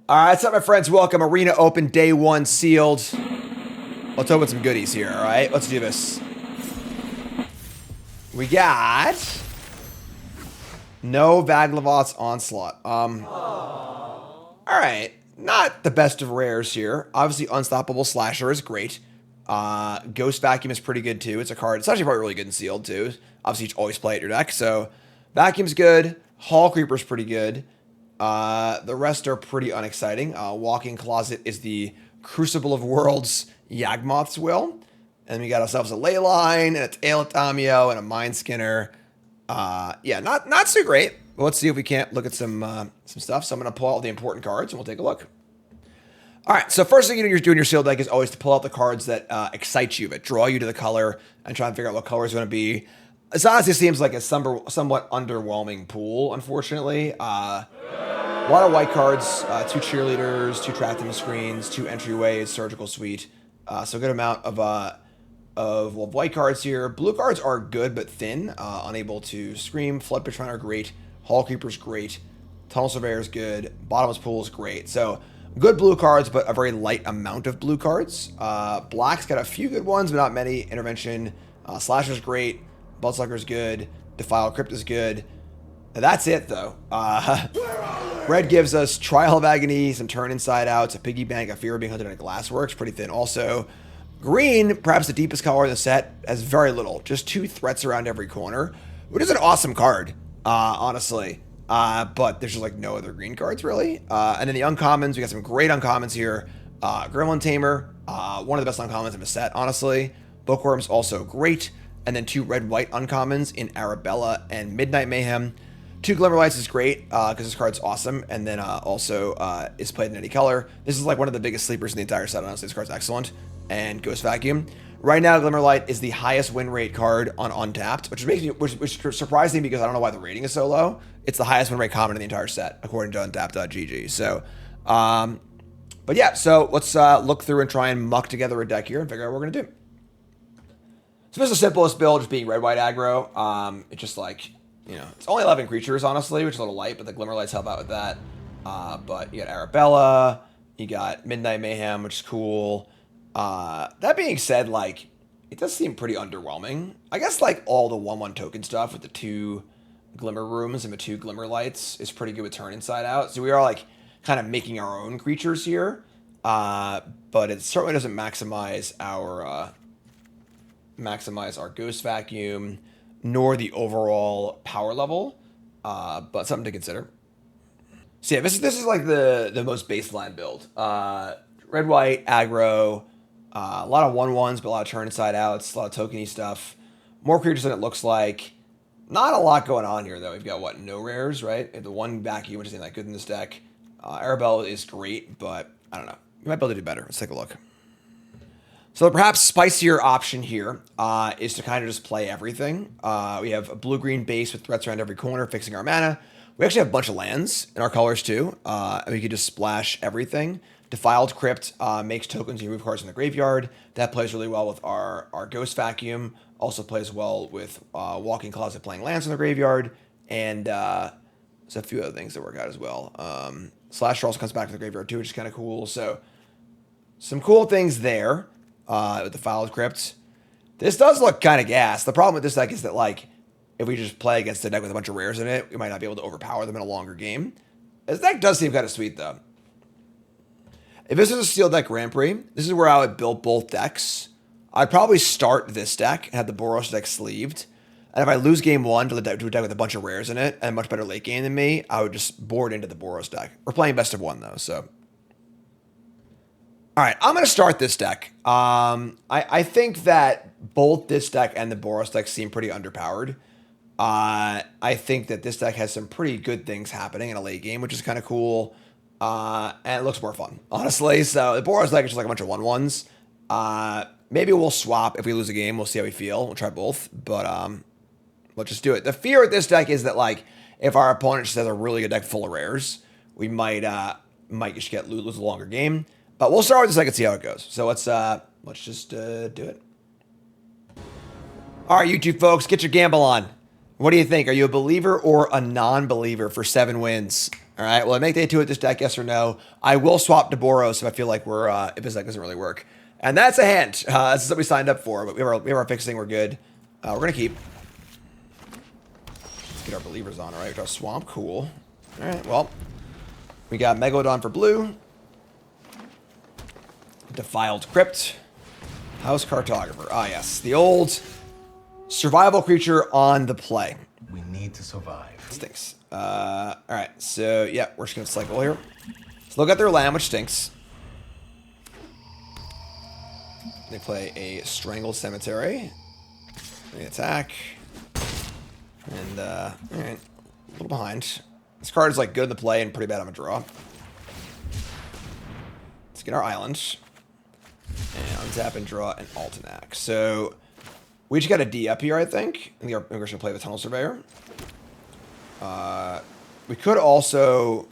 All right, what's up, my friends? Welcome. Arena Open Day 1 sealed. Let's open some goodies here, all right? Let's do this. We got no Vaglavot's Onslaught. All right. Not the best of rares here. Obviously, Unstoppable Slasher is great. Ghost Vacuum is pretty good, too. It's a card. It's actually probably really good in sealed, too. Obviously, you always play it in your deck. So, Vacuum's good. Hall Creeper's pretty good. The rest are pretty unexciting. Walking Closet is the Crucible of Worlds Yawgmoth's Will. And we got ourselves a Leyline and a Tail and a Mind Skinner. Yeah, not so great. But let's see if we can't look at some stuff. So I'm going to pull out the important cards and we'll take a look. All right, so first thing you're doing your sealed deck is always to pull out the cards that excite you, that draw you to the color, and try and figure out what color is going to be. This honestly seems like a somewhat underwhelming pool, unfortunately. A lot of white cards, 2 cheerleaders, 2 trapped in screens, 2 entryways, surgical suite. So a good amount of white cards here. Blue cards are good but thin, unable to scream. Flood Patron are great. Hall Creeper's great. Tunnel Surveyor's good. Bottomless Pool is great. So good blue cards, but a very light amount of blue cards. Black's got a few good ones, but not many. Intervention. Slasher's great. Bloodsucker's good. Defile Crypt is good. That's it, though. Red gives us Trial of Agony, some Turn Inside Outs, a Piggy Bank, a Fear of Being Hunted, and a Glassworks. Pretty thin also. Green, perhaps the deepest color in the set, has very little. Just 2 threats around every corner, which is an awesome card, honestly. But there's just like no other green cards, really. And then the uncommons, we got some great uncommons here. Gremlin Tamer, one of the best uncommons in the set, honestly. Bookworm's also great. And then 2 red-white uncommons in Arabella and Midnight Mayhem. 2 Glimmerlights is great because this card's awesome. And then also is played in any color. This is like one of the biggest sleepers in the entire set, honestly. This card's excellent. And Ghost Vacuum. Right now, Glimmerlight is the highest win rate card on Untapped, which surprised me because I don't know why the rating is so low. It's the highest win rate common in the entire set, according to Untapped.gg. So, but yeah, so let's look through and try and muck together a deck here and figure out what we're going to do. So this is the simplest build, just being red-white aggro. It's just like, it's only 11 creatures, honestly, which is a little light, but the Glimmerlights help out with that. But you got Arabella, you got Midnight Mayhem, which is cool. That being said, like, it does seem pretty underwhelming. I guess, like, all the 1/1 token stuff with the 2 Glimmer Rooms and the 2 Glimmerlights is pretty good with Turn Inside Out. So we are, like, kind of making our own creatures here. But it certainly doesn't maximize our Ghost Vacuum, nor the overall power level. But something to consider. So yeah, this is like the most baseline build. Red-white, aggro, a lot of 1/1s, but a lot of turn inside outs, a lot of tokeny stuff. More creatures than it looks like. Not a lot going on here, though. We've got, what, no rares, right? We have the 1 vacuum, which isn't that good in this deck. Arabella is great, but I don't know. You might be able to do better. Let's take a look. So the perhaps spicier option here is to kind of just play everything. We have a blue-green base with threats around every corner, fixing our mana. We actually have a bunch of lands in our colors, too. And we could just splash everything. Defiled Crypt makes tokens and remove cards in the graveyard. That plays really well with our Ghost Vacuum. Also plays well with Walking Closet playing lands in the graveyard. And there's a few other things that work out as well. Slasher also comes back to the graveyard too, which is kind of cool. So some cool things there with Defiled Crypt. This does look kind of gas. The problem with this deck is that, like, if we just play against a deck with a bunch of rares in it, we might not be able to overpower them in a longer game. This deck does seem kind of sweet, though. If this is a Steel Deck Grand Prix, this is where I would build both decks. I'd probably start this deck and have the Boros deck sleeved. And if I lose game 1 to a deck with a bunch of rares in it and a much better late game than me, I would just board into the Boros deck. We're playing best of 1, though, so. All right, I'm going to start this deck. I think that both this deck and the Boros deck seem pretty underpowered. I think that this deck has some pretty good things happening in a late game, which is kind of cool. And it looks more fun, honestly. So the Boros deck is just like a bunch of 1/1s. Maybe we'll swap if we lose a game. We'll see how we feel. We'll try both, but let's just do it. The fear with this deck is that, like, if our opponent just has a really good deck full of rares, we might just lose a longer game. But we'll start with this deck and see how it goes. So let's just do it. All right, YouTube folks, get your gamble on. What do you think? Are you a believer or a non-believer for 7 wins? All right. Will I make day 2 with this deck? Yes or no? I will swap to Boros if I feel like we're if this deck doesn't really work. And that's a hint. This is what we signed up for. But we have our fixing. We're good. We're gonna keep. Let's get our believers on. All right. We got swamp. Cool. All right. Well, we got Megalodon for blue. Defiled Crypt. House Cartographer. Ah, yes. The old survival creature on the play. We need to survive. Stinks. All right. So, yeah, we're just going to cycle here. Let's look at their land, which stinks. They play a Strangled Cemetery. They attack. And, all right. A little behind. This card is, like, good in the play and pretty bad on the draw. Let's get our island. And untap and draw an Altanac. So, we just got a D up here, I think. I think we're going to play the Tunnel Surveyor. We could also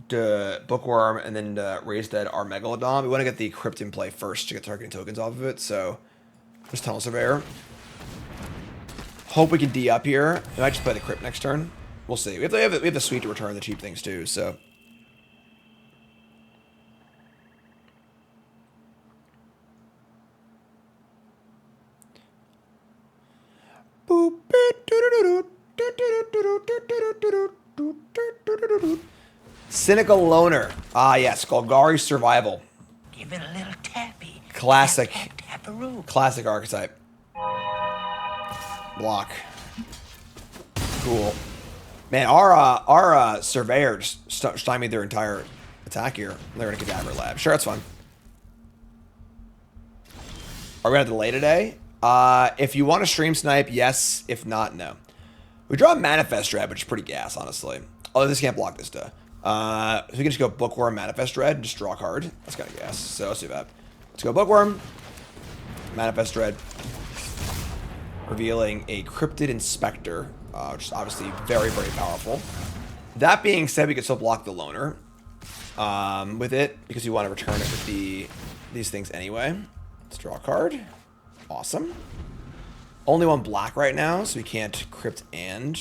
Bookworm and then raise dead our Megalodon. We want to get the Crypt in play first to get targeting tokens off of it. So, just Tunnel Surveyor. Hope we can D up here. We might just play the Crypt next turn. We'll see. We have the suite to return the cheap things too, so... Cynical Loner. Ah, yes. Golgari Survival. Give it a little tappy. Classic. Tap-a-roo. Classic archetype. Block. Cool. Man, our Surveyor just stymied their entire attack here. They're going to Cadaver Lab. Sure, that's fine. Are we going to delay today? If you want to stream snipe, yes. If not, no. We draw a Manifest Dread, which is pretty gas, honestly. Although this can't block this, duh. So we can just go Bookworm, Manifest Dread, and just draw a card. That's kind of gas. So let's do that. Let's go Bookworm, Manifest Dread, revealing a Cryptid Inspector, which is obviously very, very powerful. That being said, we could still block the Loner with it, because you want to return it with these things anyway. Let's draw a card. Awesome. Only one black right now, so we can't Crypt and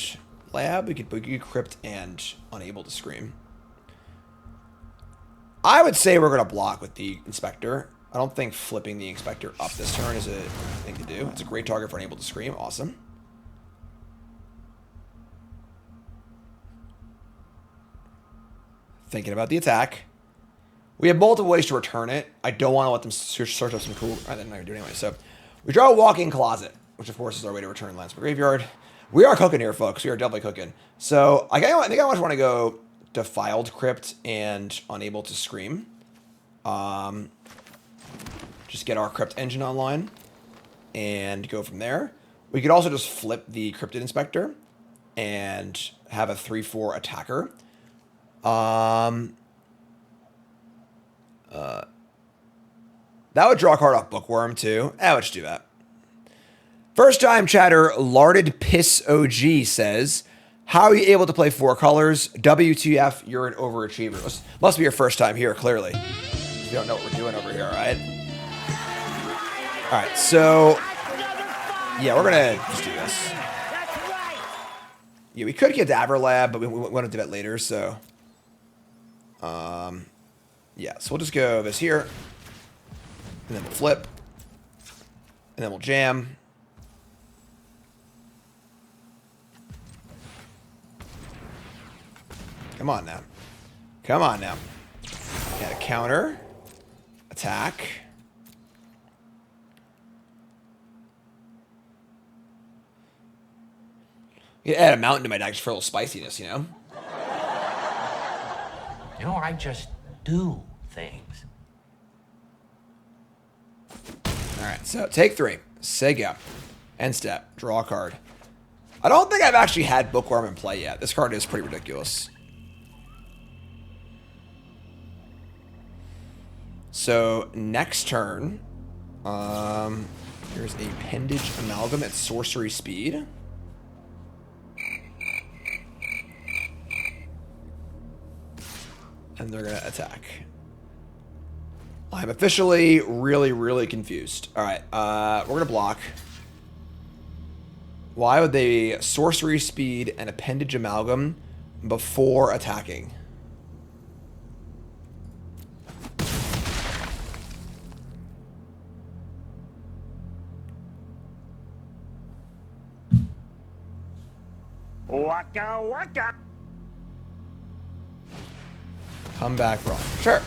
Lab. We could Crypt and Unable to Scream. I would say we're going to block with the Inspector. I don't think flipping the Inspector up this turn is a thing to do. It's a great target for Unable to Scream. Awesome. Thinking about the attack. We have multiple ways to return it. I don't want to let them search up some cool... They're not going to do it anyway, so... We draw a Walk-in Closet, which of course is our way to return lands from the graveyard. We are cooking here, folks. We are definitely cooking. So I think I want to go Defiled Crypt and Unable to Scream. Just get our Crypt engine online and go from there. We could also just flip the Cryptid Inspector and have a 3/4 attacker. That would draw a card off Bookworm, too. Let's do that. First time chatter, Larded Piss OG says, how are you able to play 4 colors? WTF, you're an overachiever. Must be your first time here, clearly. You don't know what we're doing over here, right? Alright, so... Yeah, we're gonna just do this. Yeah, we could get Cadaver Lab, but we want to do that later, so... Yeah, so we'll just go this here. And then we'll flip. And then we'll jam. Come on now. Come on now. Got a counter. Attack. You can add a mountain to my deck just for a little spiciness, you know? You know, I just do things. Alright, so take 3. Say go. End step. Draw a card. I don't think I've actually had Bookworm in play yet. This card is pretty ridiculous. So, next turn, here's a Appendage Amalgam at Sorcery Speed. And they're going to attack. I'm officially really, really confused. Alright, we're going to block. Why would they Sorcery Speed and Appendage Amalgam before attacking. Waka waka. Come back wrong. Sure.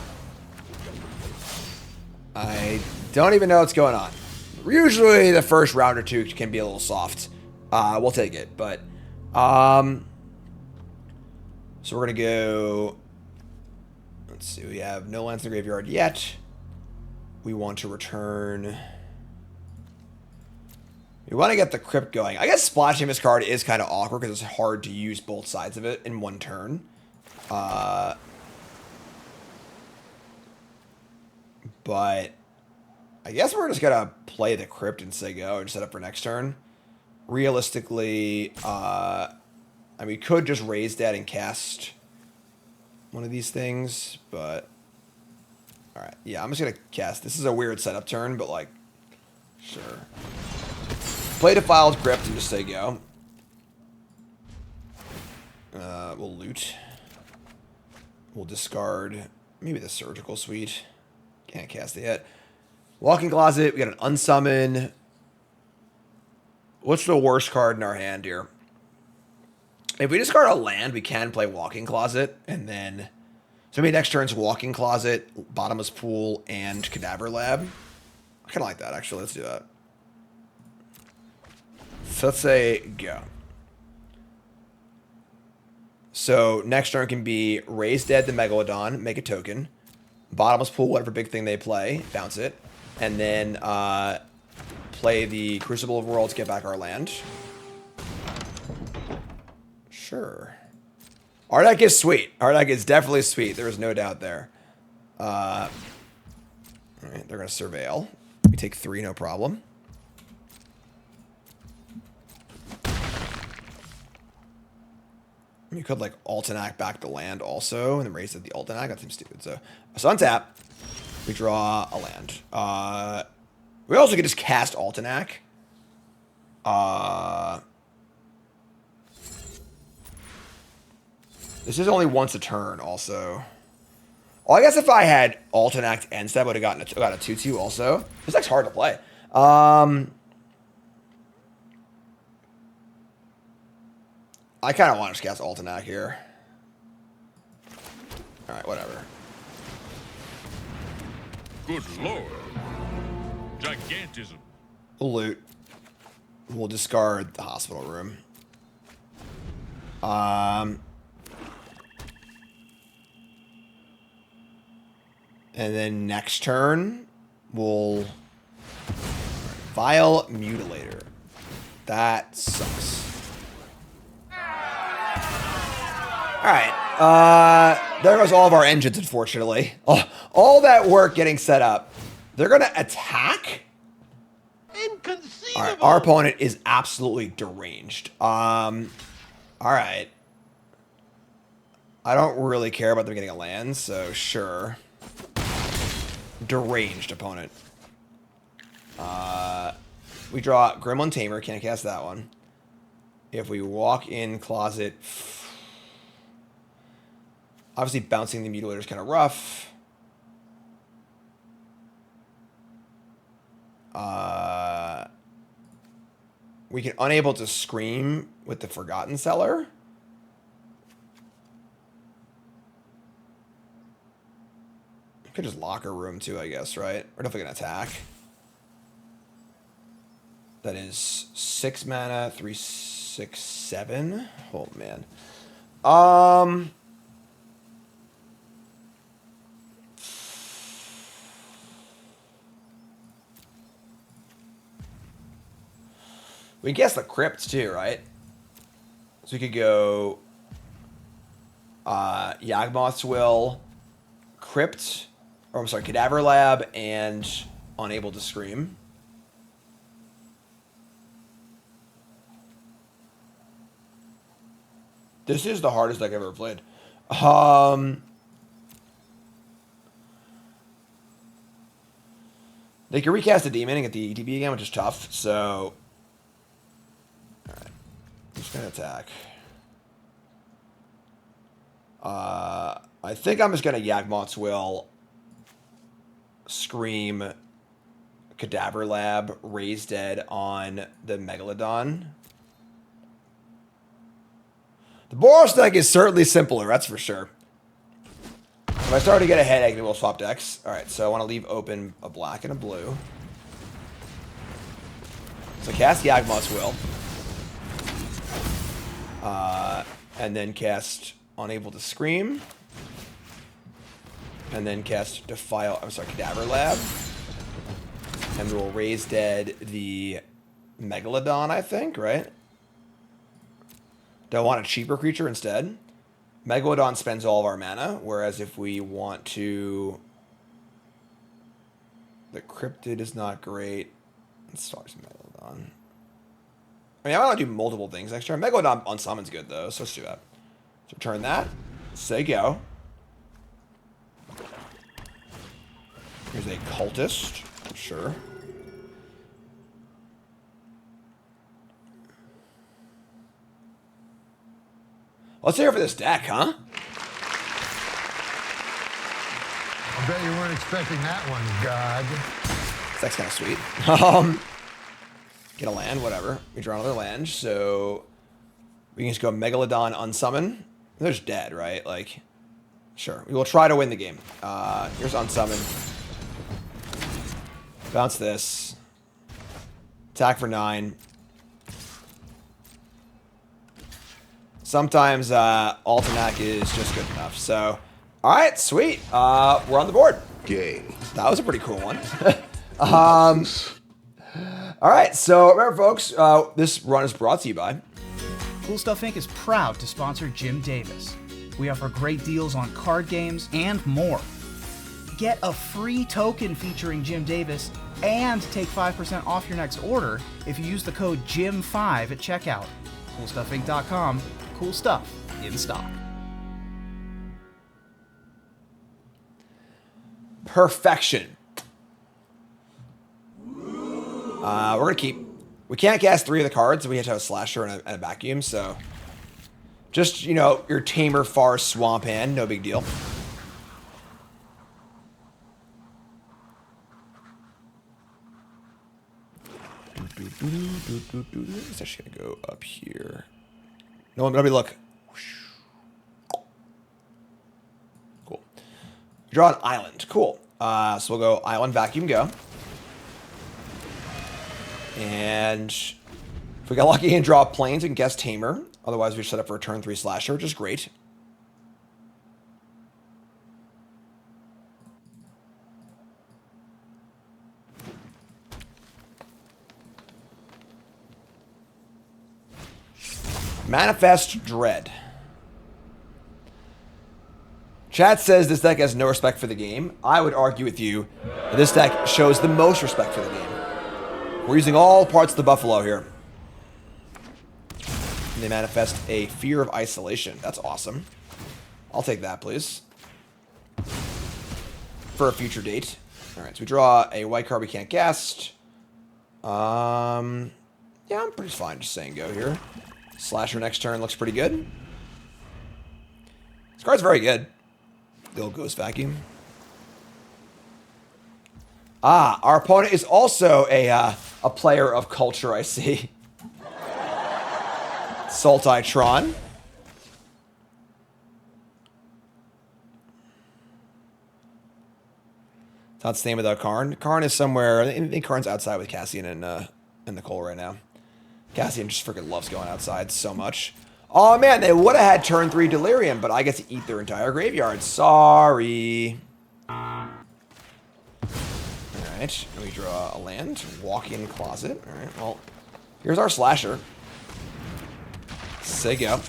I don't even know what's going on. Usually the first round or two can be a little soft. We'll take it, but so we're gonna go. Let's see. We have no lands in the graveyard yet. We want to return. We want to get the crypt going. I guess splashing this card is kind of awkward because it's hard to use both sides of it in one turn. But I guess we're just gonna play the crypt and say go and set up for next turn. Realistically, I mean, we could just raise that and cast one of these things, but all right, yeah, I'm just gonna cast. This is a weird setup turn, but like, sure. Play Defiled Crypt and just say go. We'll loot. We'll discard maybe the Surgical Suite. Can't cast it yet. Walking Closet. We got an unsummon. What's the worst card in our hand here? If we discard a land, we can play Walking Closet, and then so maybe next turn's Walking Closet, Bottomless Pool, and Cadaver Lab. I kind of like that actually. Let's do that. So let's say go. So next turn can be raise dead the Megalodon, make a token, Bottomless Pool, whatever big thing they play, bounce it, and then play the Crucible of Worlds, get back our land. Sure. Our deck is sweet. Our deck is definitely sweet. There is no doubt there. All right, they're going to Surveil. We take 3, no problem. You could like Altenac back the land also, and then raise it the Altenac. That seems stupid. So untap. We draw a land. We also could just cast Altenac. This is only once a turn, also. Well, I guess if I had Altenac end step, I would have got a 2/2 also. This deck's hard to play. I kind of want to just cast Altenac here. Alright, whatever. Good lord. Gigantism. We'll loot. We'll discard the hospital room. And then next turn, we'll Vile Mutilator. That sucks. Alright, there goes all of our engines, unfortunately. All that work getting set up. They're going to attack? Inconceivable. Alright, our opponent is absolutely deranged. Alright. I don't really care about them getting a land, so sure. Deranged opponent. We draw Gremlin Tamer, can't cast that one. If we walk in Closet... Obviously, bouncing the Mutilator is kind of rough. We can unable to scream with the Forgotten Seller. We could just Locker Room too, I guess, right? We're definitely gonna attack. That is 6 mana, 3, 6, 7. Oh man. We can guess the crypts too, right? So we could go Yawgmoth's Will, Crypt, or I'm sorry, Cadaver Lab, and Unable to Scream. This is the hardest deck I've ever played. They can recast a demon and get the ETB again, which is tough, so... Alright. I'm just gonna attack. I think I'm just going to Yawgmoth's Will, Scream, Cadaver Lab, Raise Dead on the Megalodon. The Boros deck is certainly simpler, that's for sure. If I start to get ahead, I can we'll swap decks. Alright, so I want to leave open a black and a blue. So cast Yawgmoth's Will. And then cast Unable to Scream. And then cast Cadaver Lab. And we'll Raise Dead the Megalodon, I think, right? Do I want a cheaper creature instead? Megalodon spends all of our mana, whereas if we want to... The Cryptid is not great. Let's start some Megalodon. I mean, I want to do multiple things next turn. Megalodon unsummon's good, though, so let's do that. So return that. Say go. Here's a Cultist. Sure. Let's hear it for this deck, huh? I bet you weren't expecting that one, God. This deck's kind of sweet. Get a land, whatever. We draw another land, so we can just go Megalodon unsummon. They're just dead, right? Like, sure. We will try to win the game. Here's unsummon. Bounce this. Attack for 9. Sometimes Altanac is just good enough. So, all right, sweet. We're on the board. Game. That was a pretty cool one. All right, so remember, folks, this run is brought to you by Cool Stuff Inc. is proud to sponsor Jim Davis. We offer great deals on card games and more. Get a free token featuring Jim Davis and take 5% off your next order if you use the code JIM5 at checkout. CoolStuffInc.com. Cool stuff in stock. Perfection. We're going to keep... We can't cast 3 of the cards. We have to have a Slasher and a Vacuum, so... Just, you know, your Tamer, Farce, Swamp Hand. No big deal. It's actually going to go up here. No, let me look. Cool. Draw an island. Cool. So we'll go Island, Vacuum, go. And if we got lucky and draw Plains and guess Tamer. Otherwise, we set up for a turn 3 Slasher, which is great. Manifest Dread. Chat says this deck has no respect for the game. I would argue with you that this deck shows the most respect for the game. We're using all parts of the buffalo here. And they manifest a Fear of Isolation. That's awesome. I'll take that, please. For a future date. Alright, so we draw a white card we can't cast. Yeah, I'm pretty fine just saying go here. Slasher next turn looks pretty good. This card's very good. The old Ghost Vacuum. Ah, our opponent is also a player of culture, I see. Sultai-tron. Not staying without Karn. Karn is somewhere. I think Karn's outside with Cassian and Nicole right now. Cassian just freaking loves going outside so much. Oh man, they would have had turn 3 Delirium, but I get to eat their entire graveyard. Sorry. Alright, let me draw a land. Walk-in closet. Alright, well, here's our Slasher. Say go.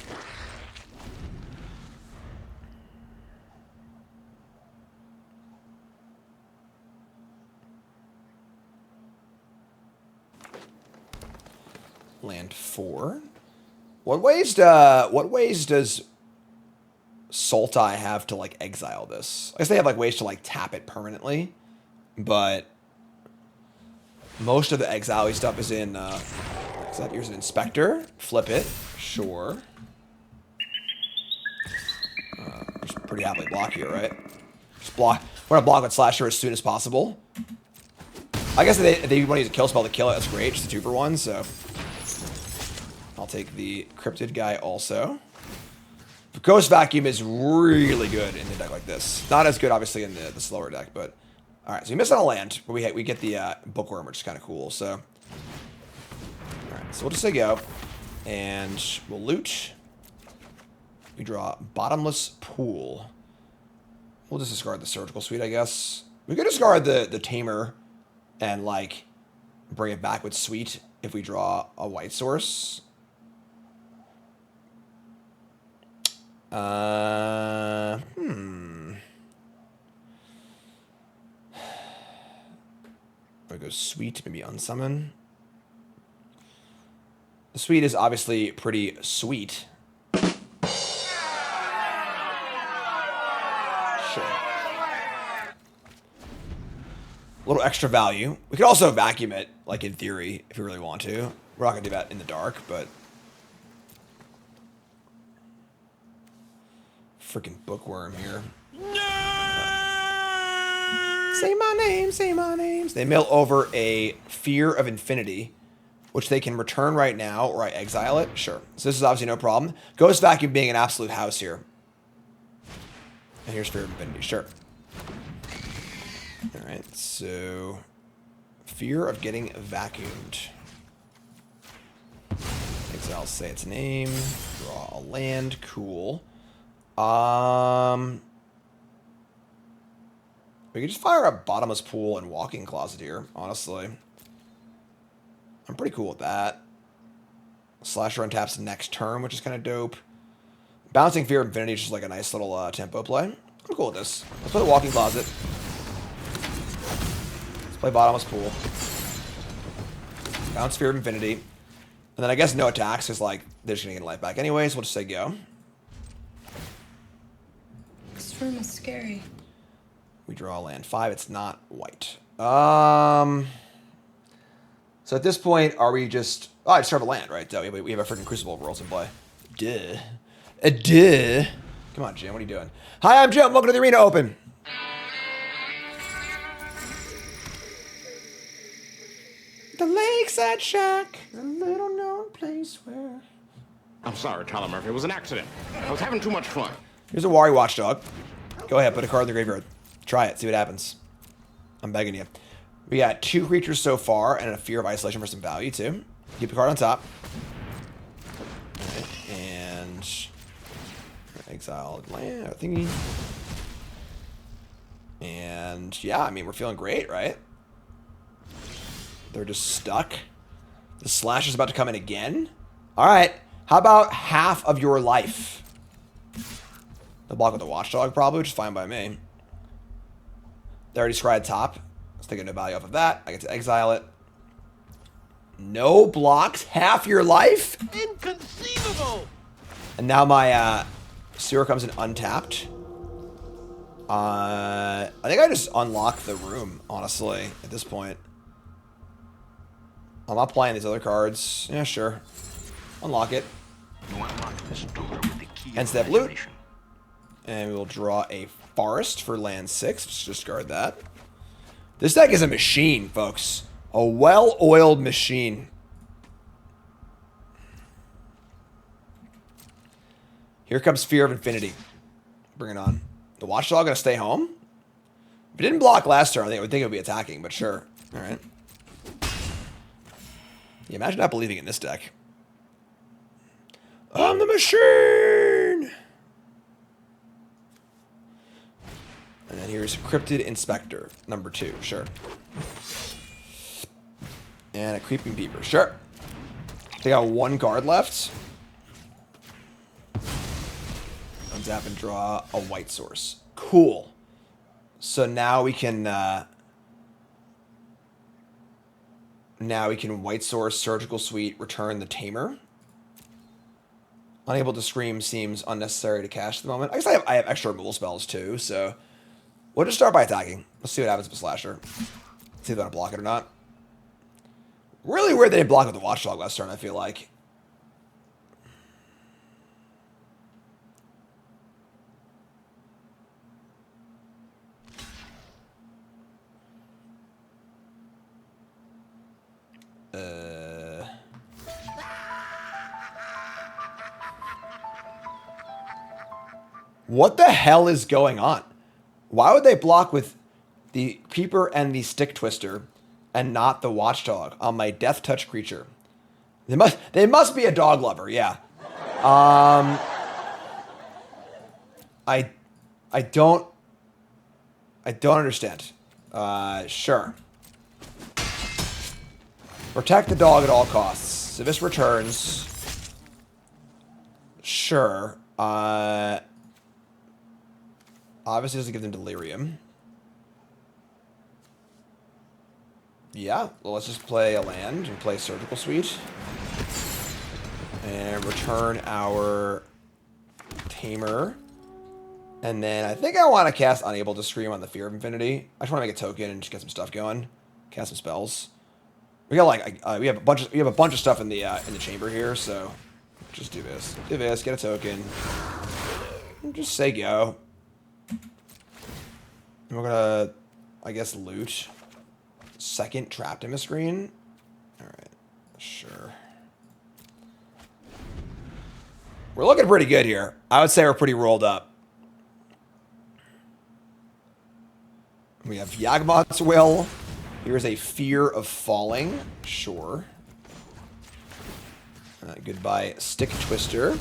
Land 4. What ways does Sultai have to like exile this? I guess they have like ways to like tap it permanently, but most of the exile stuff is in here's an Inspector. Flip it. Sure. just pretty happily block here, right? Just block. We're gonna block with Slasher as soon as possible. I guess if they want to use a kill spell to kill it, that's great. Just a 2-for-1, so I'll take the Cryptid guy also. Ghost Vacuum is really good in a deck like this. Not as good, obviously, in the slower deck, but all right. So we miss on a land, but we get the Bookworm, which is kind of cool. So all right, so we'll just say go, and we'll loot. We draw Bottomless Pool. We'll just discard the Surgical Suite, I guess. We could discard the Tamer and, like, bring it back with Suite if we draw a white source. I go Suite, maybe unsummon. The Suite is obviously pretty sweet. Sure. A little extra value. We could also vacuum it, like in theory, if we really want to. We're not gonna do that in the dark, but freaking Bookworm here. Say my name, say my names. They mill over a Fear of Infinity, which they can return right now, or I exile it. Sure. So this is obviously no problem. Ghost Vacuum being an absolute house here. And here's Fear of Infinity. Sure. All right. So Fear of getting vacuumed. Exile, say its name. Draw a land. Cool. We could just fire a Bottomless Pool and Walking Closet here, honestly. I'm pretty cool with that. Slasher untaps next turn, which is kind of dope. Bouncing Fear of Infinity is just like a nice little tempo play. I'm cool with this. Let's play the Walking Closet. Let's play Bottomless Pool. Bounce Fear of Infinity. And then I guess no attacks, because like they're just going to get life back anyways. We'll just say go. This room is scary. We draw land 5. It's not white. So at this point, are we just... Oh, I just have a land, right? We have a freaking Crucible of Worlds in play. Duh. Duh. Come on, Jim. What are you doing? Hi, I'm Jim. Welcome to the Arena Open. The Lakeside Shack. A little known place where... I'm sorry, Tyler Murphy. It was an accident. I was having too much fun. Here's a Wari Watchdog. Go ahead, put a card in the graveyard. Try it, see what happens. I'm begging you. We got 2 creatures so far, and a Fear of Isolation for some value, too. Keep the card on top. Right, and... exiled land, thingy. And, yeah, I mean, we're feeling great, right? They're just stuck. The Slash is about to come in again. All right, how about half of your life? The block with the Watchdog, probably, which is fine by me. They already scryed top. Let's take a no value off of that. I get to exile it. No blocks, half your life? Inconceivable! And now my Sewer comes in untapped. I think I just unlock the room, honestly, at this point. I'm not playing these other cards. Yeah, sure. Unlock it. End step loot. And we will draw a Forest for land 6. Just discard that. This deck is a machine, folks. A well-oiled machine. Here comes Fear of Infinity. Bring it on. The Watchdog gonna stay home? If it didn't block last turn, I would think it would be attacking, but sure. Alright. Yeah, imagine not believing in this deck. I'm the machine! And then here's Cryptid Inspector, number 2, sure. And a Creeping Beaver, sure. They got 1 card left. Untap and draw a white source. Cool. So now we can white source, Surgical Suite, return the Tamer. Unable to Scream seems unnecessary to cash at the moment. I guess I have extra removal spells too, so we'll just start by attacking. Let's see what happens with Slasher. See if they want to block it or not. Really weird they didn't block with the Watchdog last turn, I feel like. What the hell is going on? Why would they block with the Peeper and the Stick Twister and not the Watchdog on my Death Touch creature? They must be a dog lover, yeah. I don't understand. Sure. Protect the dog at all costs. So this returns. Sure. Obviously doesn't give them delirium. Yeah, well, let's just play a land and play Surgical Suite. And return our Tamer. And then I think I want to cast Unable to Scream on the Fear of Infinity. I just want to make a token and just get some stuff going. Cast some spells. We got like we have a bunch of stuff in the chamber here, so just do this. Do this, get a token. And just say go. And we're gonna, I guess, loot. Second Trapped in the Screen. Alright. Sure. We're looking pretty good here. I would say we're pretty rolled up. We have Yawgmoth's Will. Here's a Fear of Falling. Sure. Goodbye, Stick Twister.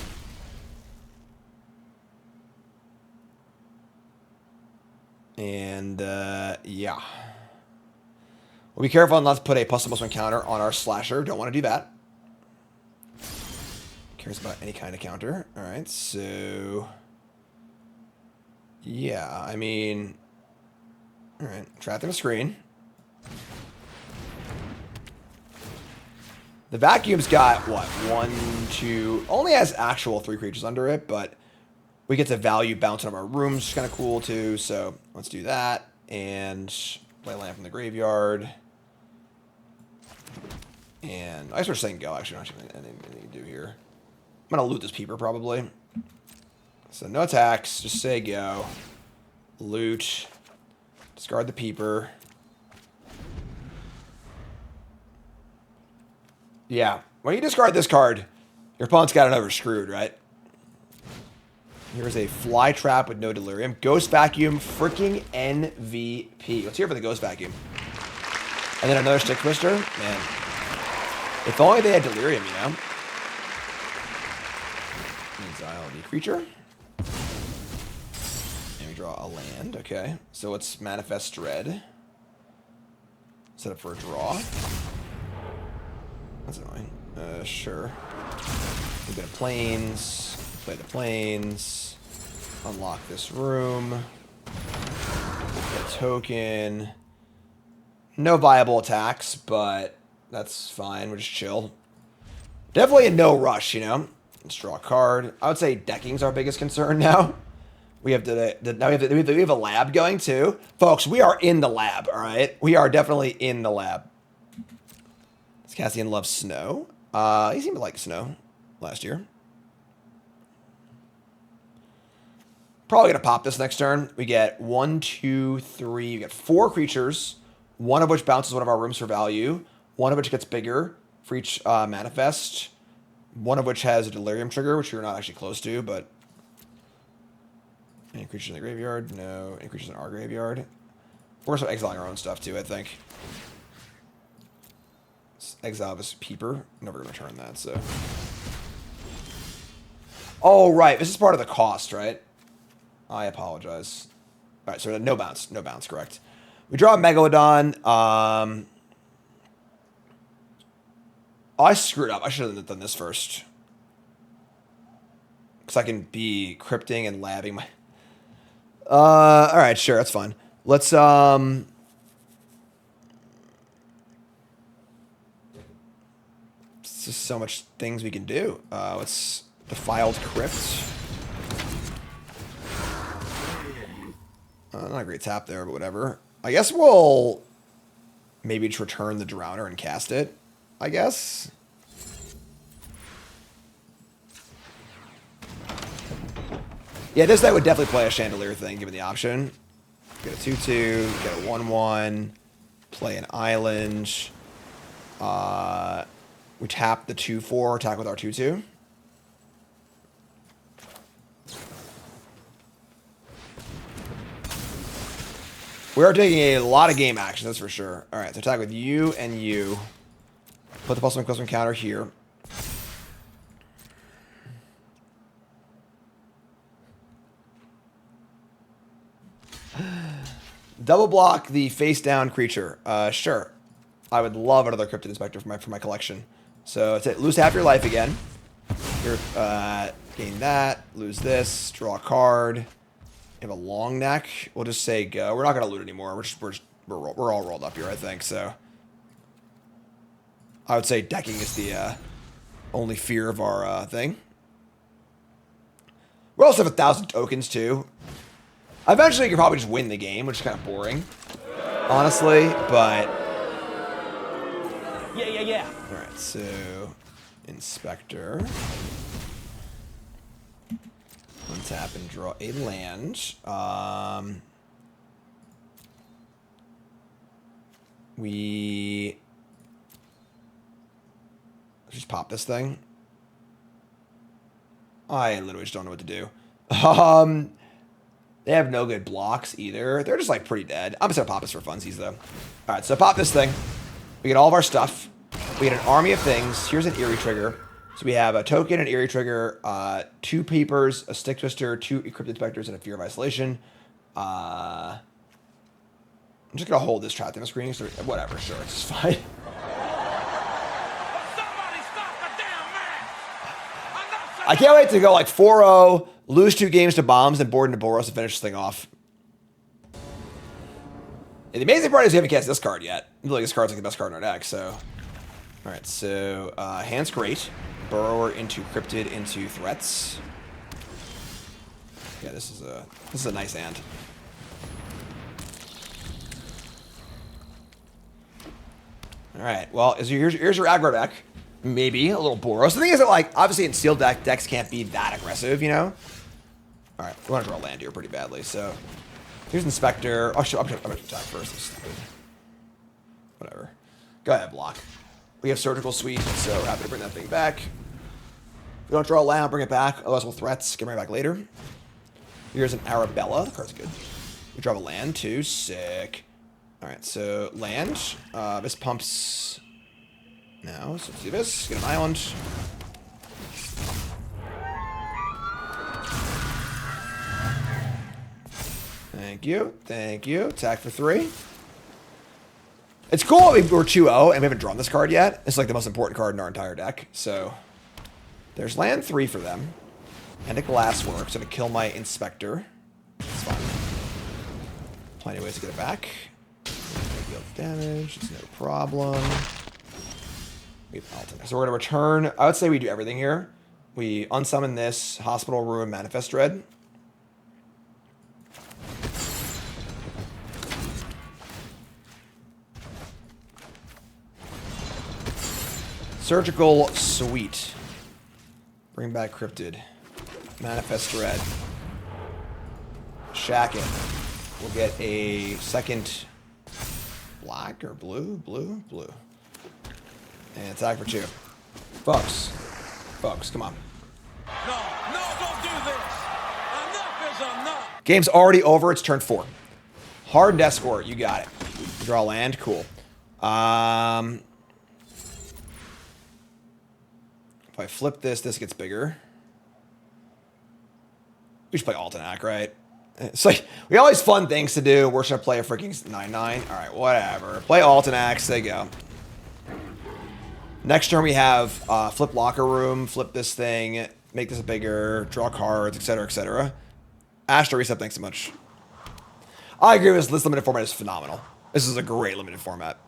And, yeah. We'll be careful not to put a +1/+1 counter on our slasher. Don't want to do that. Cares about any kind of counter. Alright, so... yeah, I mean... alright, trapped in a screen. The vacuum's got, what, 1, 2... only has actual 3 creatures under it, but we get to value bouncing on our rooms, which is kind of cool, too. So, let's do that. And play land from the graveyard. And I guess we're saying go, actually. I don't have anything to do here. I'm going to loot this Peeper, probably. So, no attacks. Just say go. Loot. Discard the Peeper. Yeah. When you discard this card, your opponent's got it over screwed, right? Here's a Fly Trap with no Delirium. Ghost Vacuum, freaking MVP. Let's hear it for the Ghost Vacuum. And then another Stick Twister. Man. If only they had Delirium, you know? Exile the creature. And we draw a land. Okay. So let's Manifest Dread. Set up for a draw. That's annoying. Sure. We get a Plains. Play the Plains. Unlock this room. Get a token. No viable attacks, but that's fine. We'll just chill. Definitely in no rush, you know? Let's draw a card. I would say decking's our biggest concern now. We have now we have a lab going too. Folks, we are in the lab, all right? We are definitely in the lab. Cassian loves snow. He seemed to like snow last year. Probably going to pop this next turn. We get 1, 2, 3. We get 4 creatures, one of which bounces one of our rooms for value, one of which gets bigger for each manifest, one of which has a Delirium trigger, which we're not actually close to, but... any creatures in the graveyard? No. Any creatures in our graveyard? We're going to start exiling our own stuff too, I think. Exile this Peeper. Never gonna return that, so. Oh, right. This is part of the cost, right? I apologize. Alright, so no bounce. No bounce, correct. We draw a Megalodon. Oh, I screwed up. I should have done this first. Because I can be crypting and labbing my... alright, sure. That's fine. Let's, just so much things we can do. Let's Defiled Crypt. Not a great tap there, but whatever. I guess we'll maybe just return the Drowner and cast it. I guess. Yeah, this deck would definitely play a Chandelier thing, given the option. Get a 2/2, get a 1/1, play an Island. We tap the 2/4, attack with our 2/2. We are taking a lot of game action, that's for sure. All right, so attack with you and you. Put the +1/+1 counter here. Double block the face down creature. Sure. I would love another Cryptid Inspector for my collection. So it's it. Lose half your life again. Here, gain that. Lose this. Draw a card. You have a long neck. We'll just say go. We're not gonna loot anymore. We're all rolled up here, I think. So I would say decking is the only fear of our thing. We also have 1,000 tokens too. Eventually, you could probably just win the game, which is kind of boring, honestly. But Yeah. all right, so Inspector. Untap and draw a land. We just pop this thing. I literally just don't know what to do. They have no good blocks either. They're just like pretty dead. I'm just gonna pop this for funsies though. All right, so pop this thing. We get all of our stuff. We get an army of things. Here's an Eerie Trigger. So we have a token, an Eerie Trigger, 2 Papers, a Stick Twister, 2 Cryptid Inspectors, and a Fear of Isolation. I'm just gonna hold this trap thing on the screen. So whatever, sure, it's just fine. I can't wait to go like 4-0, lose 2 games to bombs, and board into Boros to finish this thing off. And the amazing part is we haven't cast this card yet. I feel like this card's like the best card in our deck, so. Alright, so hand's great. Burrower into Cryptid into Threats. Yeah, this is a nice hand. Alright, well, here's your aggro deck. Maybe a little Boros. The thing is that, like, obviously in sealed decks can't be that aggressive, you know? Alright, we want to draw land here pretty badly, so. Here's Inspector. Oh, shit, I'm going to attack first. That's stupid. Whatever. Go ahead, block. We have Surgical Suite, so we're happy to bring that thing back. If we don't draw a land, I'll bring it back. Otherwise, we'll Threats. Get it back later. Here's an Arabella. The card's good. We draw a land, too. Sick. Alright, so land. This pumps now, so let's do this. Get an island. Thank you. Thank you. Attack for 3. It's cool we're 2-0 and we haven't drawn this card yet. It's like the most important card in our entire deck. So there's land 3 for them. And a Glassworks. So to kill my Inspector. It's fine. Plenty of ways to get it back. Deal damage. It's no problem. So we're going to return. I would say we do everything here. We unsummon this. Hospital Room, Manifest Dread. Surgical Suite. Bring back Cryptid. Manifest Dread. Shack it. We'll get a second black or blue? Blue? Blue. And attack for 2. Folks. Folks, come on. No, don't do this. Enough is enough. Game's already over. It's turn 4. Hardened Escort. You got it. Draw land. Cool. If I flip this, this gets bigger. We should play Altenac, right? It's like, we got all these fun things to do. We're just gonna play a freaking 9/9. Alright, whatever. Play Altenac, there you go. Next turn we have flip Locker Room, flip this thing, make this bigger, draw cards, etc., etc. Astro Reset, thanks so much. I agree with this limited format is phenomenal. This is a great limited format.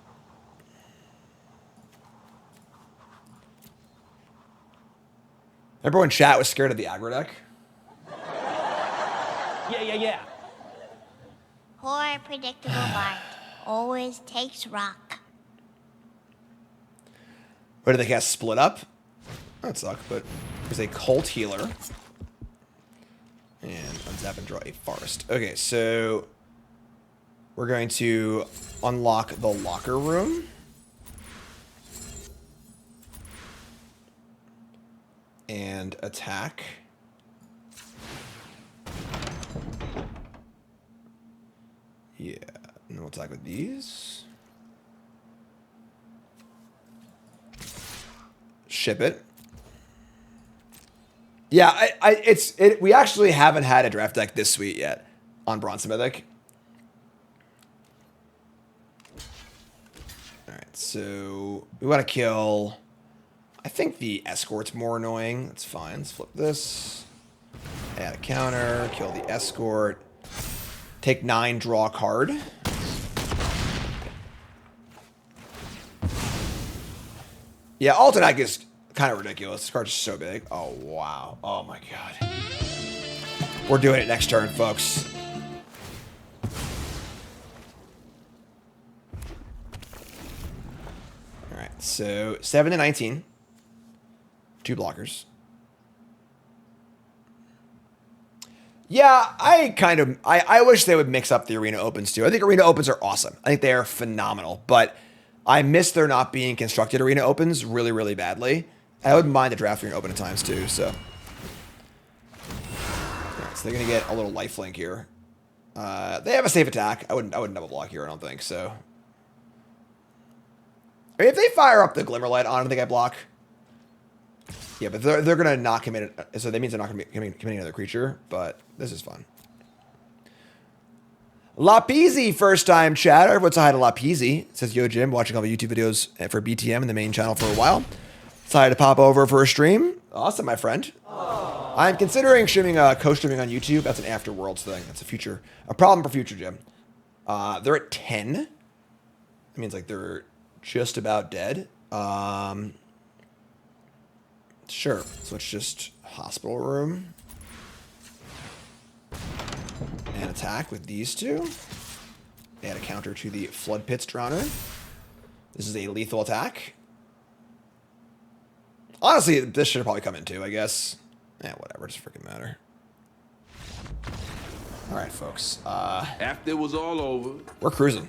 Everyone in chat was scared of the aggro deck. Yeah. Poor predictable Bart always takes rock. What did they cast? Split Up? That sucks, but there's a Cult Healer. And untap and draw a Forest. Okay, so we're going to unlock the Locker Room. And attack. Yeah. And we'll attack with these. Ship it. Yeah, we actually haven't had a draft deck this sweet yet on Bronze Mythic. Alright, so we want to kill... I think the Escort's more annoying. That's fine. Let's flip this. Add a counter. Kill the Escort. Take 9, draw a card. Yeah, Altenac is kind of ridiculous. This card's so big. Oh, wow. Oh, my God. We're doing it next turn, folks. All right, so 7 to 19. 2 blockers. Yeah, I wish they would mix up the Arena Opens, too. I think Arena Opens are awesome. I think they are phenomenal, but I miss there not being constructed Arena Opens really, really badly. I wouldn't mind the draft Arena Open at times, too, so. Alright, so they're going to get a little lifelink here. They have a safe attack. I wouldn't double block here, I don't think, so. I mean, if they fire up the Glimmerlight on, I don't think I block. Yeah, but they're going to not commit it, so that means they're not going to be committing another creature, but this is fun. Lapizzi, first time chatter. What's a hi to Lapizzi? It says, yo, Jim, watching all the YouTube videos for BTM in the main channel for a while. Decided to pop over for a stream. Awesome, my friend. Aww. I'm considering streaming, co-streaming on YouTube. That's an After Worlds thing. That's a problem for future, Jim. They're at 10. That means, like, they're just about dead. Sure. So it's just Hospital Room. And attack with these two. Add a counter to the Flood Pits Drowner. This is a lethal attack. Honestly, this should probably come in too, I guess. Yeah, whatever. It doesn't freaking matter. Alright, folks. After it was all over, we're cruising.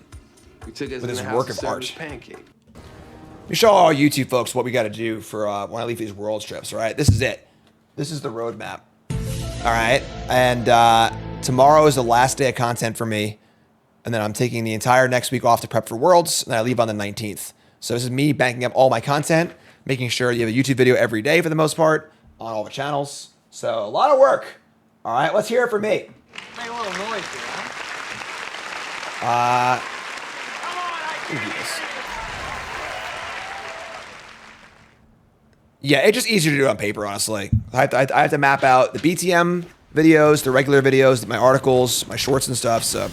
We took us with in this the work house of to art. serve pancake. Let me show all YouTube folks what we got to do for when I leave these world trips, all right? This is it. This is the roadmap. All right? And tomorrow is the last day of content for me. And then I'm taking the entire next week off to prep for Worlds. And I leave on the 19th. So this is me banking up all my content, making sure you have a YouTube video every day for the most part on all the channels. So a lot of work. All right, let's hear it from me. Make a little noise here, huh? Yeah, it's just easier to do it on paper, honestly. I have to map out the BTM videos, the regular videos, my articles, my shorts and stuff, so.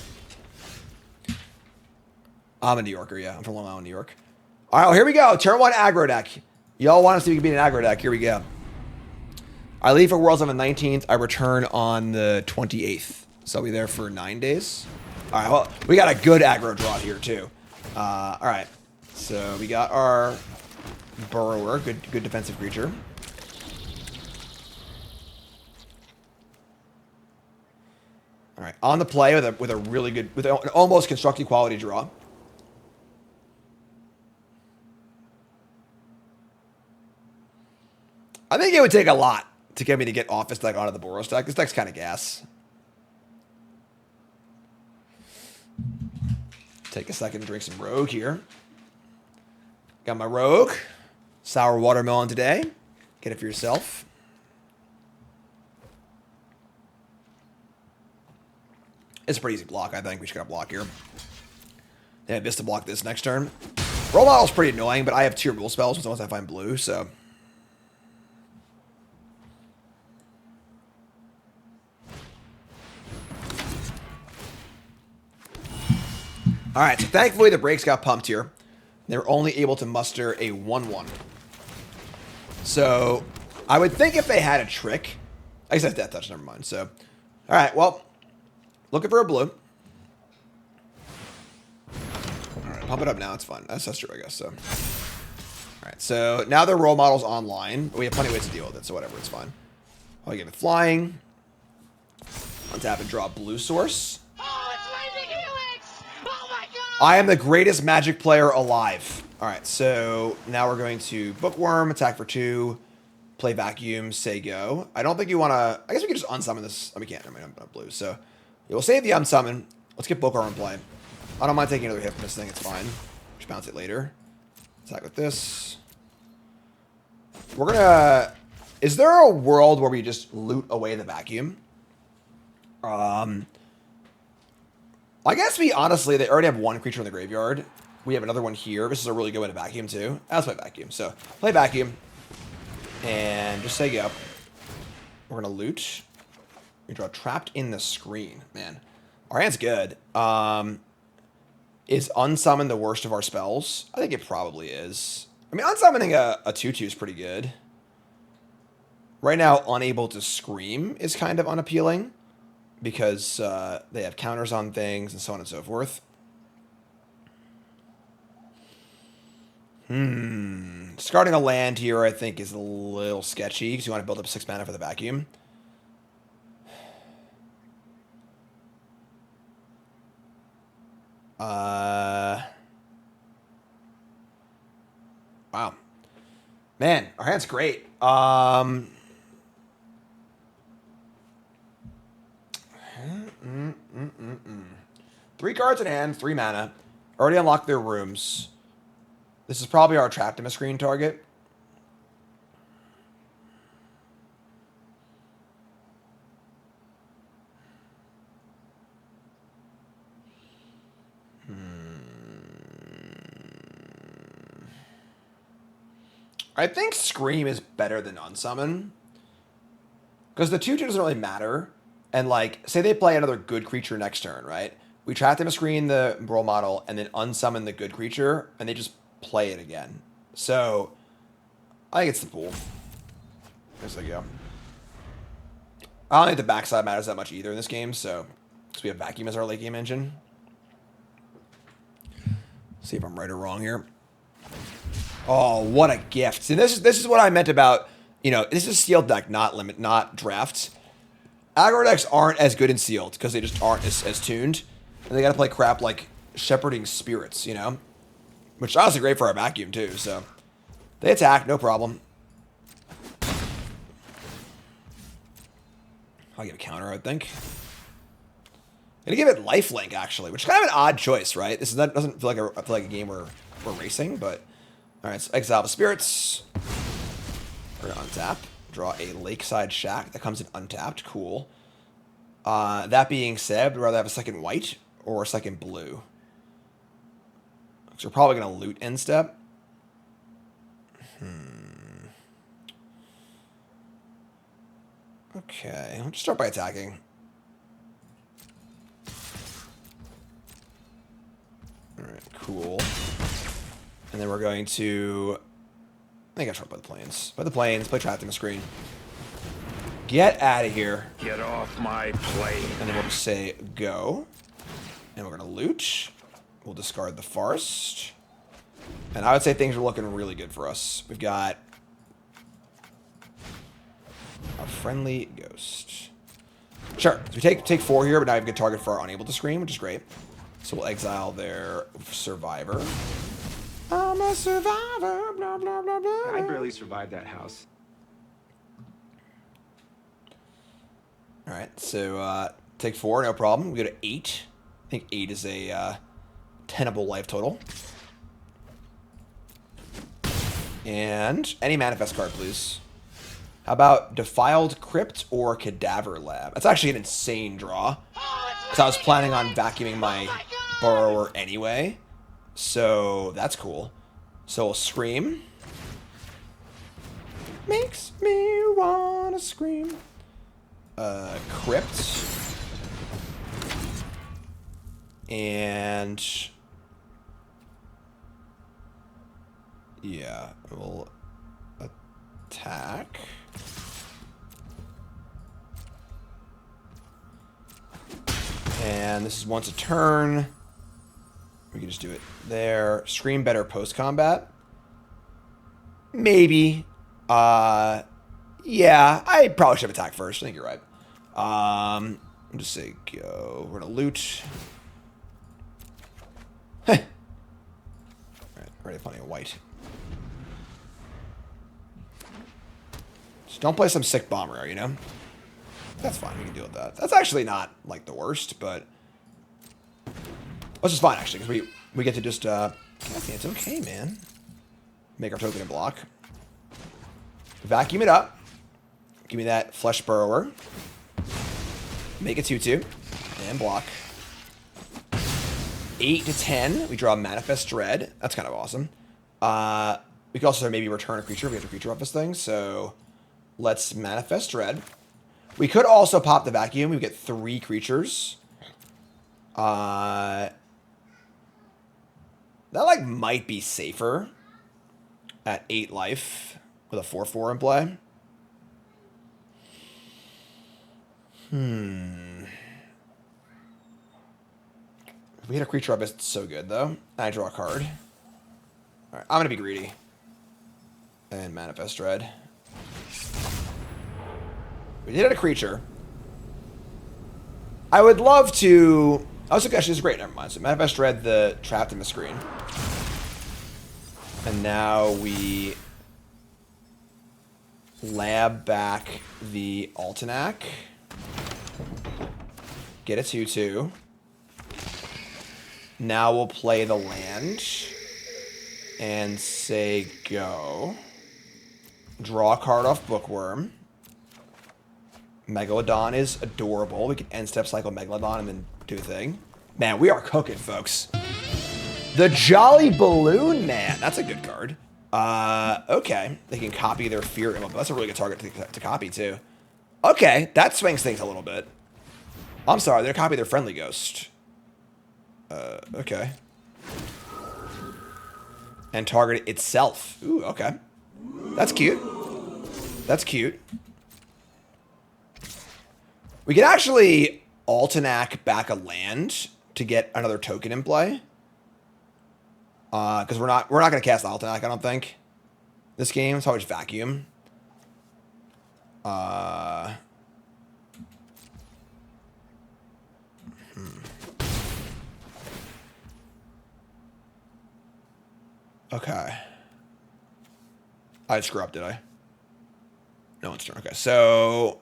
I'm a New Yorker, yeah. I'm from Long Island, New York. All right, well, here we go. Turn 1 aggro deck. Y'all want to see if we can beat an aggro deck. Here we go. I leave for Worlds on the 19th. I return on the 28th. So I'll be there for 9 days. All right, well, we got a good aggro draw here, too. All right, so we got our Burrower, good defensive creature. All right, on the play with a really good, with an almost constructed quality draw. I think it would take a lot to get me to get off this deck onto the Boros deck. This deck's kind of gas. Take a second to drink some Rogue here. Got my Rogue. Sour watermelon today. Get it for yourself. It's a pretty easy block, I think. We just got to block here. They have Vista block this next turn. Role model's pretty annoying, but I have 2 rule spells once I find blue, so. All right, so thankfully the brakes got pumped here. They were only able to muster a 1/1. So I would think if they had a trick, I guess that's Death Touch, never mind. So, all right, well, looking for a blue. All right, pump it up now. It's fun. That's true, I guess. So, all right, so now their role model's online. We have plenty of ways to deal with it, so whatever, it's fine. I'll give it flying. Untap and draw a blue source. I am the greatest Magic player alive. All right, so now we're going to Bookworm, attack for 2, play Vacuum, say go. I don't think you want to... I guess we could just unsummon this. Oh, we can't. I mean, I'm blue. So we'll save the unsummon. Let's get Bookworm in play. I don't mind taking another hit from this thing. It's fine. Just bounce it later. Attack with this. We're gonna... Is there a world where we just loot away the vacuum? I guess we honestly, they already have one creature in the graveyard. We have another one here. This is a really good way to vacuum too. Let's play vacuum. So play vacuum and just say go. We're gonna loot. We draw trapped in the screen. Man, our hand's good. Is unsummon the worst of our spells? I think it probably is. I mean, unsummoning a 2/2 is pretty good. Right now, unable to scream is kind of unappealing because they have counters on things and so on and so forth. Discarding a land here, I think, is a little sketchy because you want to build up 6 mana for the vacuum. Wow. Man, our hand's great. 3 cards in hand, 3 mana. Already unlocked their rooms. This is probably our trapped in a screen target. I think Scream is better than Unsummon. Because the 2/2 doesn't really matter. And, like, say they play another good creature next turn, right? We trap them a screen the role model and then unsummon the good creature, and they just play it again. So, I think it's the pool. There's the go. I don't think the backside matters that much either in this game, so because we have Vacuum as our late game engine. See if I'm right or wrong here. Oh, what a gift. See, this is what I meant about, you know, this is sealed deck, not drafts. Aggro decks aren't as good in sealed because they just aren't as tuned. And they got to play crap like Shepherding Spirits, you know? Which is honestly great for our vacuum too, so. They attack, no problem. I'll give a counter, I think. Gonna give it lifelink, actually, which is kind of an odd choice, right? This is not, doesn't feel like a game where we're racing, but... Alright, so exile the spirits. We're gonna untap. Draw a Lakeside Shack that comes in untapped. Cool. That being said, we'd rather have a second white or a second blue. So we're probably going to loot end step. Okay, I'll just start by attacking. Alright, cool. And then we're going to... I think I start by the planes. By the planes, play trapped in the screen. Get out of here. Get off my plane. And then we'll just say go. And we're going to loot. We'll discard the Forest. And I would say things are looking really good for us. We've got a friendly ghost. Sure. So we take 4 here, but now we have a good target for our unable to scream, which is great. So we'll exile their survivor. I'm a survivor, blah, blah, blah, blah. I barely survived that house. Alright, so take 4, no problem. We go to 8. I think 8 is a tenable life total. And any manifest card, please. How about Defiled Crypt or Cadaver Lab? That's actually an insane draw. Because I was planning on vacuuming my Burrower anyway. So that's cool. So we'll scream. Makes me wanna scream. Crypt. And yeah, we'll attack. And this is once a turn. We can just do it there. Scream better post-combat? Maybe. Yeah, I probably should have attacked first. I think you're right. I'll just say go. We're going to loot. Heh. Alright, already plenty of white. Just don't play some sick bomber, you know? That's fine, we can deal with that. That's actually not, like, the worst, but... Which is fine, actually, because we get to just, Kathy, it's okay, man. Make our token and block. Vacuum it up. Give me that Flesh Burrower. Make a 2/2. And block. 8 to 10. We draw Manifest Dread. That's kind of awesome. We can also maybe return a creature. We have a creature off this thing, so let's Manifest Dread. We could also pop the Vacuum. We get 3 creatures. That, like, might be safer at 8 life with a 4/4 in play. If we hit a creature up, it's so good, though. I draw a card. Alright, I'm gonna be greedy. And Manifest Dread. We did hit a creature. I would love to... Oh, actually, this is great. Never mind. So Manifest Dread, the trapped in the screen. And now we lab back the Altanac. Get a 2/2. Now we'll play the land. And say go. Draw a card off Bookworm. Megalodon is adorable. We can end step cycle Megalodon and then do a thing. Man, we are cooking, folks. The Jolly Balloon Man. That's a good card. Okay. They can copy their Fear Emblem. That's a really good target to copy, too. Okay, that swings things a little bit. I'm sorry, they're copy their Friendly Ghost. Okay. And target itself. Ooh, okay. That's cute. That's cute. We can actually Altanac back a land to get another token in play. Because we're not gonna cast Altanac, I don't think. This game, it's always Vacuum. Okay. I screw up, did I? No one's turn. Okay, so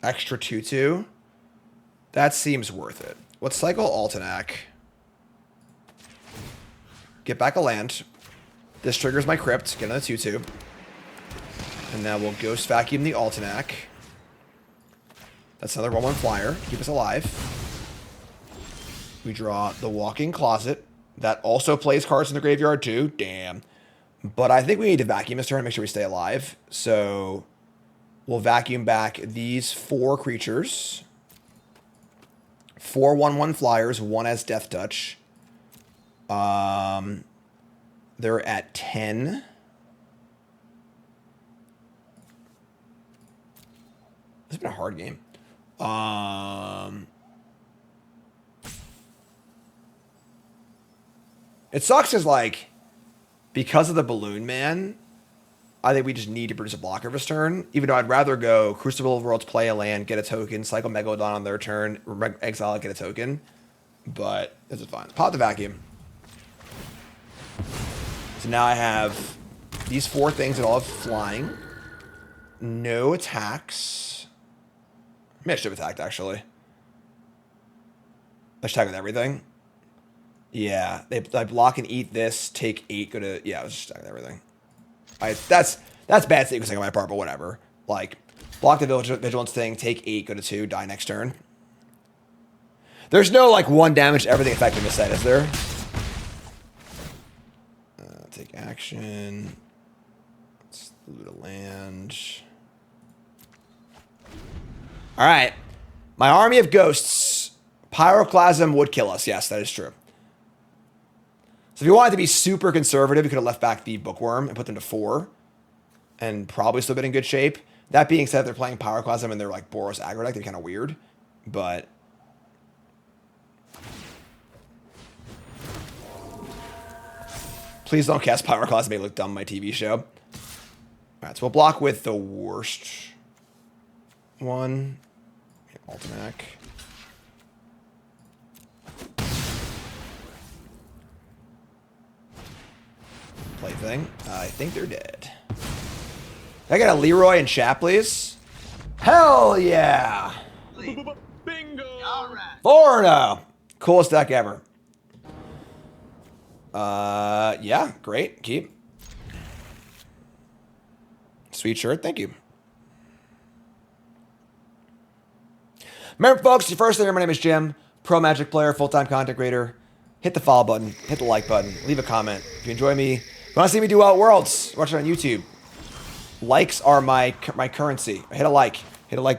extra 2/2. That seems worth it. Let's cycle Altanac. Get back a land. This triggers my Crypt. Get another 2/2. And now we'll Ghost Vacuum the Altanac. That's another 1/1 flyer. Keep us alive. We draw the Walking Closet. That also plays cards in the graveyard too. Damn. But I think we need to vacuum this turn and make sure we stay alive. So we'll vacuum back these 4 creatures. 4 1/1 flyers. 1 has Death Touch. They're at 10. This has been a hard game. It sucks because, like, because of the Balloon Man, I think we just need to produce a blocker this turn. Even though I'd rather go Crucible of Worlds, play a land, get a token, cycle Megalodon on their turn, exile it, get a token. But this is fine. Pop the Vacuum. So now I have these 4 things that all have flying. No attacks. Maybe I should have attacked, actually. Let's attack with everything. Yeah, they block and eat this, take 8, go to... Yeah, I was just attacking everything. That's bad sequencing on my part, but whatever. Like, block the Vigilance thing, take 8, go to 2, die next turn. There's no, like, 1 damage to everything effect in this set, is there? Take action. Let's loot a land. Alright. My army of ghosts. Pyroclasm would kill us. Yes, that is true. So if you wanted to be super conservative, you could have left back the Bookworm and put them to 4. And probably still been in good shape. That being said, if they're playing Pyroclasm and they're like Boros aggro deck, they're kind of weird. But... please don't cast Pyroclasm, make it look dumb on my TV show. Alright, so we'll block with the worst one. Altanac. Plaything. I think they're dead. I got a Leroy and chat, please. Hell yeah! Bingo! 4-0. Coolest deck ever. Yeah, great. Keep. Sweet shirt, thank you. Remember, folks, your first thing, my name is Jim, pro Magic player, full-time content creator. Hit the follow button, hit the like button, leave a comment. If you enjoy me, if you want to see me do Out Worlds, watch it on YouTube. Likes are my currency. Hit a like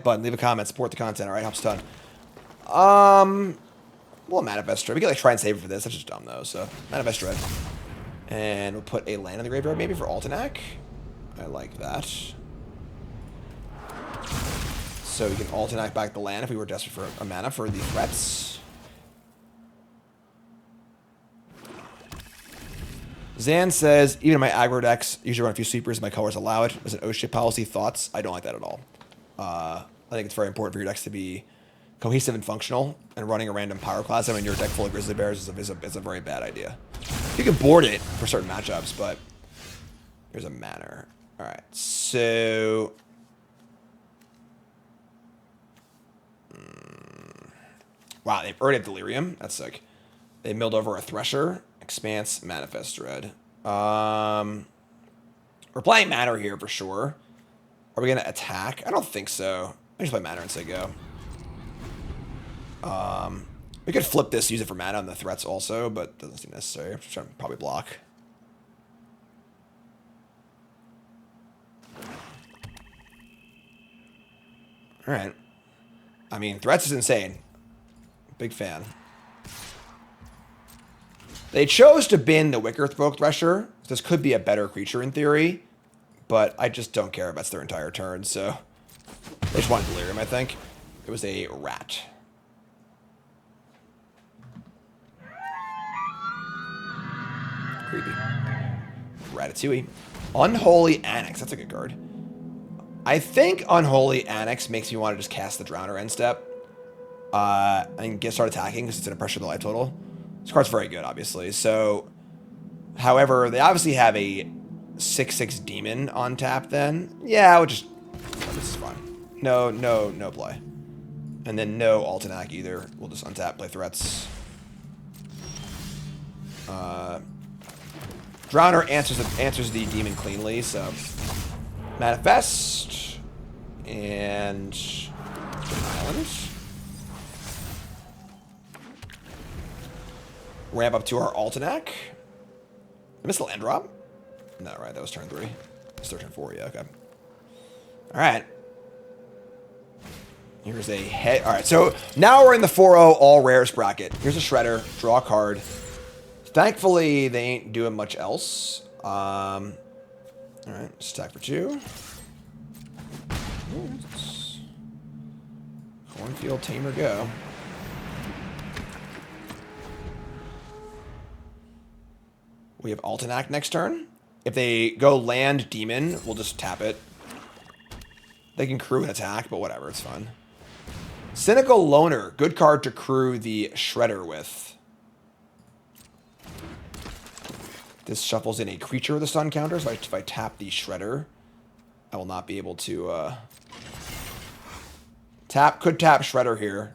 button, leave a comment, support the content, all right? Helps a ton. We'll Manifest Dread. We can like try and save it for this. That's just dumb though, so Manifest Dread. And we'll put a land in the graveyard maybe for Altenac. I like that. So we can Altenac back the land if we were desperate for a mana for the threats. Zan says, even in my aggro decks, usually run a few sweepers, my colors allow it. As an O-ship policy, thoughts? I don't like that at all. I think it's very important for your decks to be cohesive and functional, and running a random Pyroclasm in your deck full of Grizzly Bears is a very bad idea. You can board it for certain matchups, but here's a manner. Alright, so... Wow, they've already have Delirium. That's sick. They milled over a Thresher, Expanse, Manifest Dread. We're playing Manner here for sure. Are we going to attack? I don't think so. I just play Manner and say go. We could flip this, use it for mana on the threats also, but doesn't seem necessary. I'm just trying to probably block. Alright. I mean, threats is insane. Big fan. They chose to bin the Wicker Throat Thresher. This could be a better creature in theory, but I just don't care if that's their entire turn, so... They just wanted Delirium, I think. It was a rat. Creepy. Ratatouille. Unholy Annex. That's a good card. I think Unholy Annex makes me want to just cast the Drowner end step. And start attacking because it's going to pressure the life total. This card's very good, obviously. So, however, they obviously have a 6/6 demon on tap then. Yeah, we'll just... This is fine. No play. And then no Altenac either. We'll just untap, play threats. Drowner answers the demon cleanly, so Manifest and Island. Ramp up to our Altenac. I missed the land drop? No, right, that was turn 3. It's turn 4, yeah, okay. Alright. Here's a head. Alright, so now we're in the 4-0 all rares bracket. Here's a Shredder, draw a card. Thankfully, they ain't doing much else. Alright, stack for 2. Cornfield Tamer go. We have Altenac next turn. If they go land demon, we'll just tap it. They can crew an attack, but whatever, it's fun. Cynical Loner, good card to crew the Shredder with. This shuffles in a creature with the stun counter, so if I tap the Shredder, I will not be able to could tap Shredder here.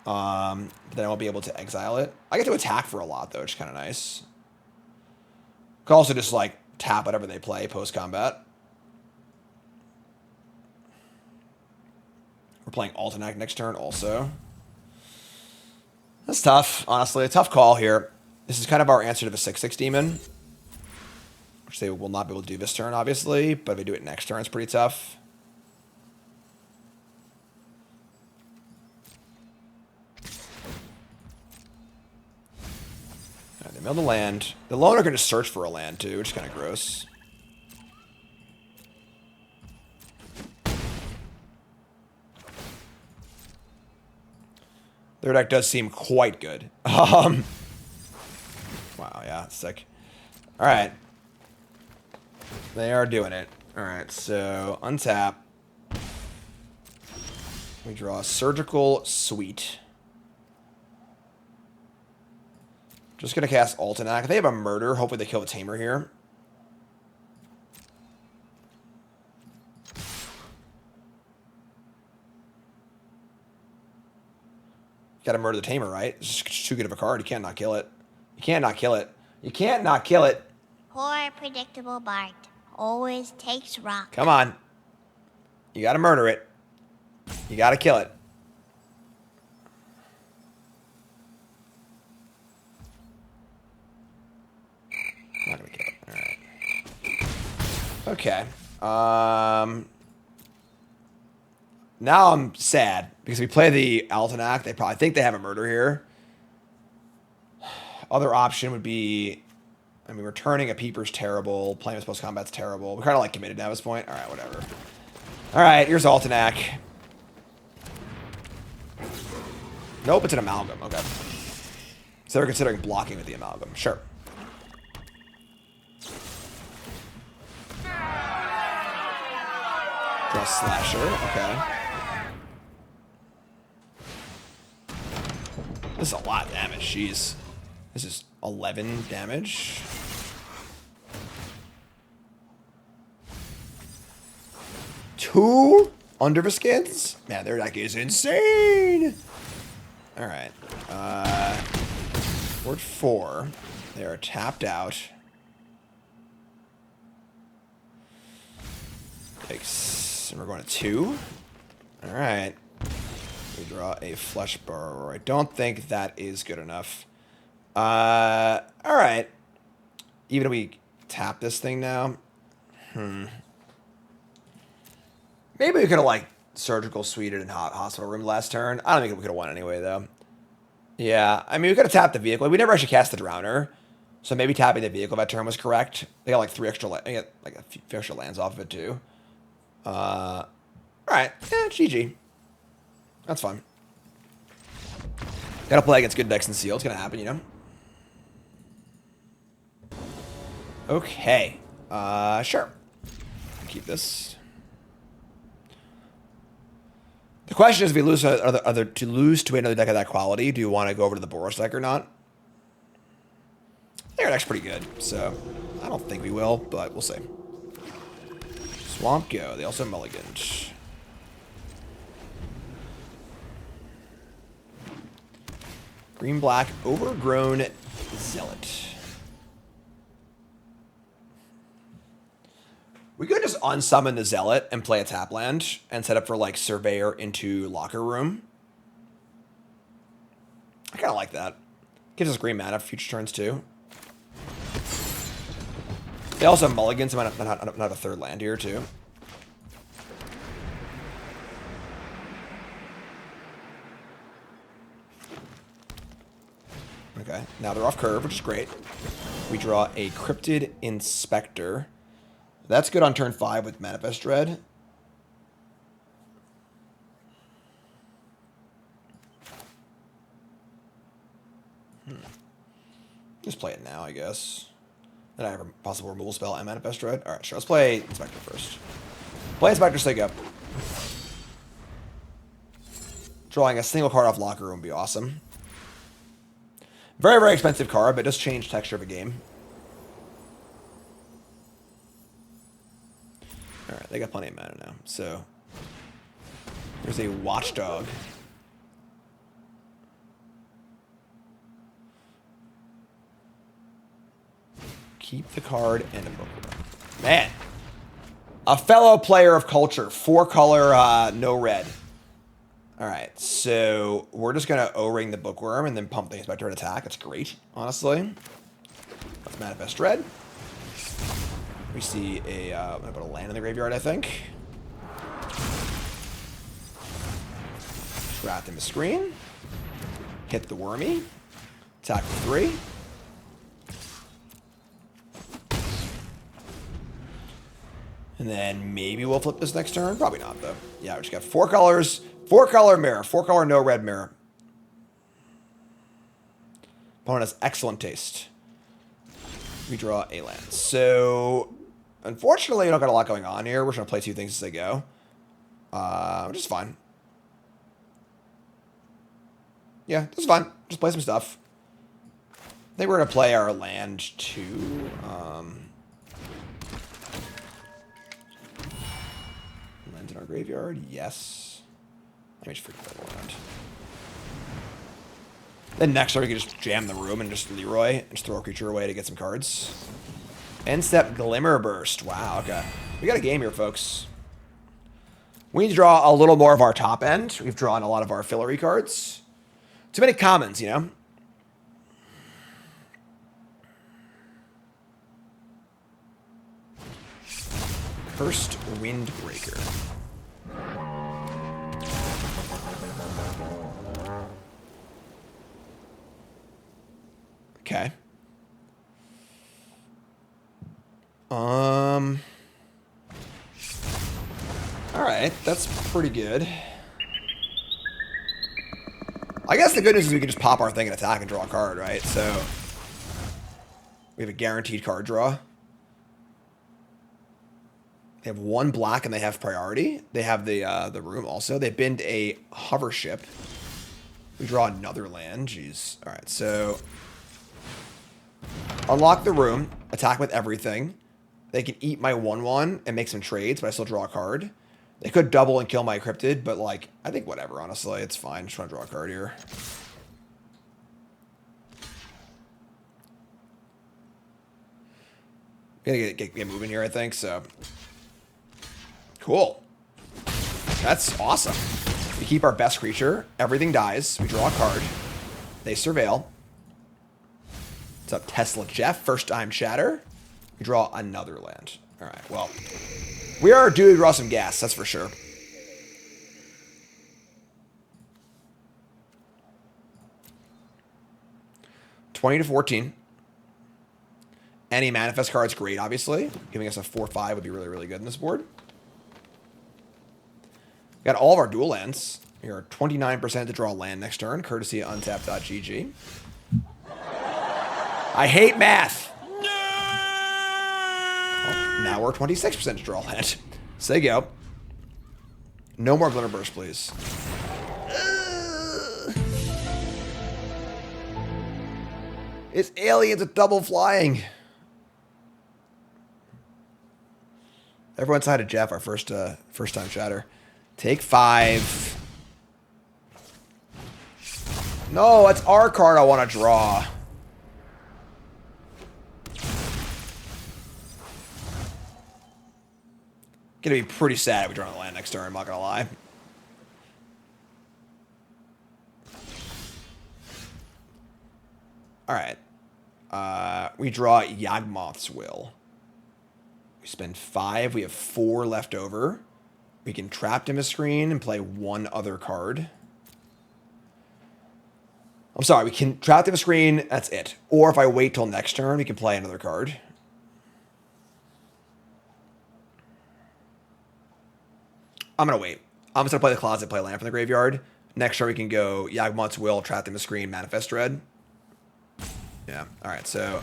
But then I won't be able to exile it. I get to attack for a lot though, which is kind of nice. Could also just like tap whatever they play post-combat. We're playing Altenac next turn also. That's tough, honestly. A tough call here. This is kind of our answer to the 6/6 demon. Which they will not be able to do this turn, obviously. But if they do it next turn, it's pretty tough. Right, they mill the land. The loner can just search for a land, too, which is kind of gross. Their deck does seem quite good. Wow, yeah, sick. Alright. They are doing it. Alright, so untap. We draw a Surgical Suite. Just gonna cast Altenac. If they have a Murder, hopefully they kill the Tamer here. Gotta murder the Tamer, right? It's just too good of a card. You can't not kill it. You can't not kill it. You can't not kill it. Poor predictable Bart. Always takes rock. Come on. You gotta murder it. You gotta kill it. Not gonna kill it. Alright. Okay. Now I'm sad because we play the Altenac. They probably think they have a murder here. Other option would be, I mean, returning a Peeper's terrible. Playing with post combat's terrible. We're kind of like committed now at this point. All right, whatever. All right, here's Altenac. Nope, it's an Amalgam. Okay. So they're considering blocking with the Amalgam. Sure. Draw Slasher. Okay. This is a lot of damage. Jeez. This is 11 damage. Two Underviskins? Man, their deck is insane. All right. Board 4. They are tapped out. Yikes. And we're going to 2. All right. We draw a Flesh Burrower. I don't think that is good enough. All right. Even if we tap this thing now. Maybe we could have, like, Surgical Suited and Hospital Room last turn. I don't think we could have won anyway, though. Yeah, I mean, we could have tapped the vehicle. We never actually cast the Drowner. So maybe tapping the vehicle that turn was correct. They got, like, 3 extra... They got, like, a few extra lands off of it, too. All right. Yeah, GG. That's fine. Gotta play against good decks and Seal. It's gonna happen, you know? Okay. Sure. Keep this. The question is, if we lose to another deck of that quality, do you want to go over to the Boros deck or not? Their deck's pretty good, so I don't think we will, but we'll see. Swamp Go. They also mulliganed. Green-black, Overgrown Zealot. We could just unsummon the Zealot and play a tap land and set up for, like, Surveyor into Locker Room. I kind of like that. Gives us green mana for future turns, too. They also have mulligans, so might not have a third land here, too. Okay, now they're off curve, which is great. We draw a Cryptid Inspector. That's good on turn 5 with Manifest Dread. Just play it now, I guess. Then I have a possible removal spell and Manifest Dread. Alright, sure. Let's play Inspector first. Play Inspector, stake up. Drawing a single card off Locker Room would be awesome. Very, very expensive card, but it does change texture of a game. Alright, they got plenty of mana now. So, there's a Watchdog. Keep the card and a bookworm. Man! A fellow player of culture. 4-color, no red. Alright, so we're just going to O-ring the bookworm and then pump the Inspector and attack. That's great, honestly. Let's Manifest Dread. We see a, I'm going to put a land in the graveyard, I think. Trap in the screen. Hit the Wormy. Attack for 3. And then maybe we'll flip this next turn. Probably not, though. Yeah, we just got 4 colors. 4-color mirror. 4-color no red mirror. Opponent has excellent taste. We draw a land. So, unfortunately, we don't got a lot going on here. We're just going to play 2 things as they go. Which is fine. Yeah, this is fine. Just play some stuff. I think we're going to play our land too. Lands in our graveyard. Yes. Let me just forget that one. Then next turn, we can just jam the room and just Leroy and just throw a creature away to get some cards. End step, Glimmer Burst. Wow, okay. We got a game here, folks. We need to draw a little more of our top end. We've drawn a lot of our fillery cards. Too many commons, you know? First Windbreaker. Okay. Alright, that's pretty good. I guess the good news is we can just pop our thing and attack and draw a card, right? So we have a guaranteed card draw. They have 1 black and they have priority. They have the room also. They bind a hover ship. We draw another land. Jeez. Alright, so unlock the room, attack with everything. They can eat my 1/1 and make some trades, but I still draw a card. They could double and kill my cryptid, but like, I think whatever, honestly. It's fine. Just want to draw a card here. Gonna get moving here, I think, so. Cool. That's awesome. We keep our best creature. Everything dies. We draw a card. They surveil. What's up, Tesla Jeff? First time chatter. We draw another land. All right, well, we are due to draw some gas, that's for sure. $20 to 14. Any manifest card's great, obviously. Giving us a 4/5 would be really, really good in this board. Got all of our dual lands. We are 29% to draw land next turn, courtesy of untap.gg. I hate math. Well, now we're 26% to draw land. So there you go. No more Glimmer Burst, please. It's aliens with double flying. Everyone side of Jeff, our first time chatter. Take 5. No, it's our card I want to draw. Gonna be pretty sad if we draw the land next turn, I'm not gonna lie. Alright. We draw Yawgmoth's Will. We spend 5, we have 4 left over. We can trap him a screen and play 1 other card. I'm sorry, we can trap him a screen, that's it. Or if I wait till next turn, we can play another card. I'm going to wait. I'm just going to play the closet, play land from the graveyard. Next turn, we can go Yawgmoth's Will, trap him a screen, Manifest Dread. Yeah, alright, so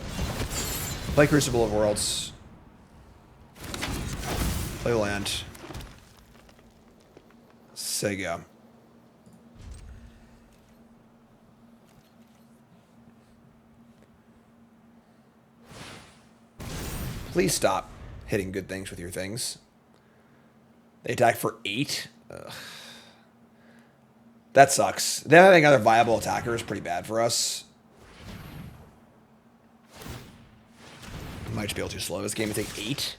play Crucible of Worlds. Play land. Sega. Please stop hitting good things with your things. They attack for 8. Ugh. That sucks. Them having other viable attacker is pretty bad for us. Might just be a little too slow. This game would take 8.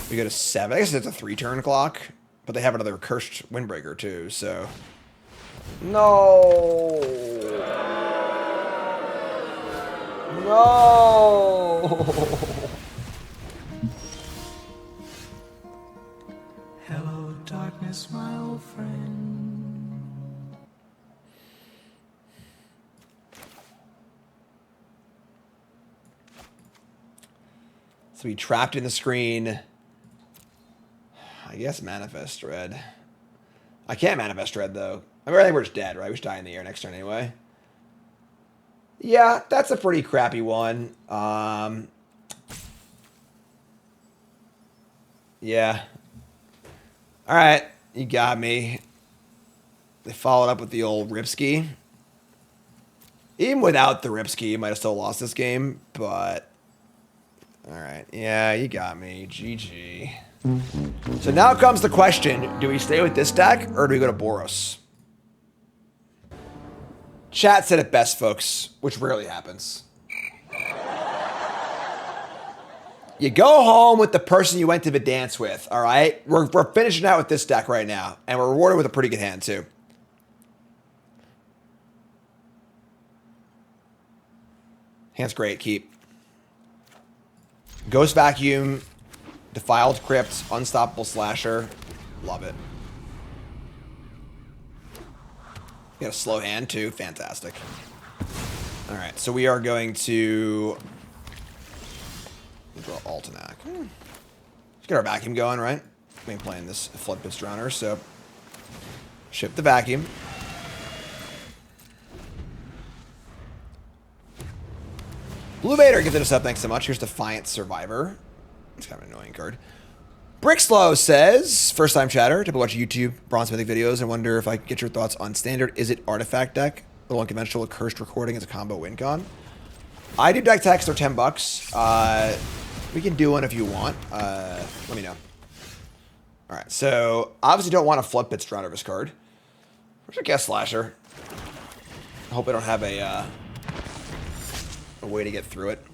We go to 7. I guess it's a 3-turn clock. But they have another cursed Windbreaker too, so. No. No. Hello, darkness, my old friend. So we trapped in the screen. I guess Manifest Dread. I can't Manifest Dread, though. I mean, I think we're just dead, right? We should die in the air next turn anyway. Yeah, that's a pretty crappy one. Yeah. Alright, you got me. They followed up with the old Ripski. Even without the Ripski, you might have still lost this game, but... Alright, yeah, you got me. GG. So now comes the question, do we stay with this deck, or do we go to Boros? Chat said it best, folks, which rarely happens. You go home with the person you went to the dance with, all right? We're finishing out with this deck right now, and we're rewarded with a pretty good hand, too. Hand's great, keep. Ghost Vacuum, Defiled Crypt, Unstoppable Slasher. Love it. You got a slow hand, too. Fantastic. All right, so we are going to draw Altenac. Let's get our vacuum going, right? We've been playing this Floodpits Drowner, so ship the vacuum. Blue Vader gifted us up, thanks so much. Here's Defiant Survivor. It's kind of an annoying card. Brickslow says, first time chatter, to watch YouTube Bronze Mythic videos. I wonder if I could get your thoughts on standard. Is it artifact deck? A little unconventional, cursed recording as a combo win con. I do deck text, they're $10. We can do one if you want. Let me know. All right, so obviously don't want a Floodpits Drowner this card. Where's your Guest Slasher? I hope I don't have a way to get through it.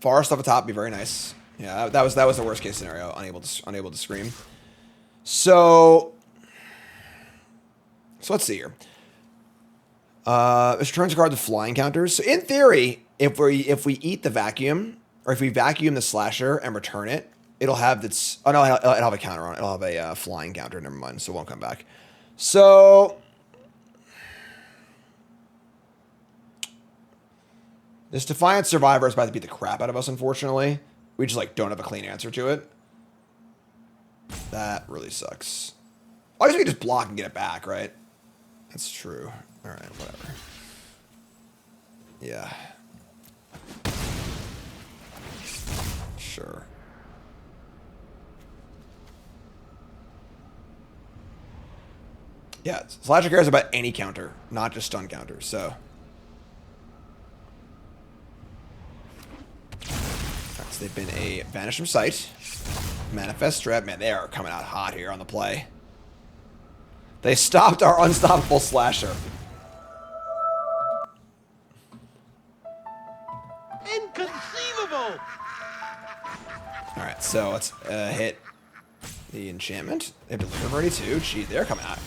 Forest off the top would be very nice. Yeah, that was the worst case scenario. Unable to scream. So let's see here. This returns a card to flying counters. So in theory, if we eat the vacuum, or if we vacuum the slasher and return it, it'll have its. Oh no, it'll have a counter on it. It'll have a flying counter. Never mind. So it won't come back. So this Defiant Survivor is about to beat the crap out of us. Unfortunately, we just like don't have a clean answer to it. That really sucks. I guess we can just block and get it back, right? That's true. All right, whatever. Yeah. Sure. Yeah, Slasher cares about any counter, not just stun counters, so. Alright, so they've been a Vanish from Sight. Manifest Dread. Man, they are coming out hot here on the play. They stopped our Unstoppable Slasher. Inconceivable! Alright, so let's hit the enchantment. They have Deliver already too. Gee, they're coming out.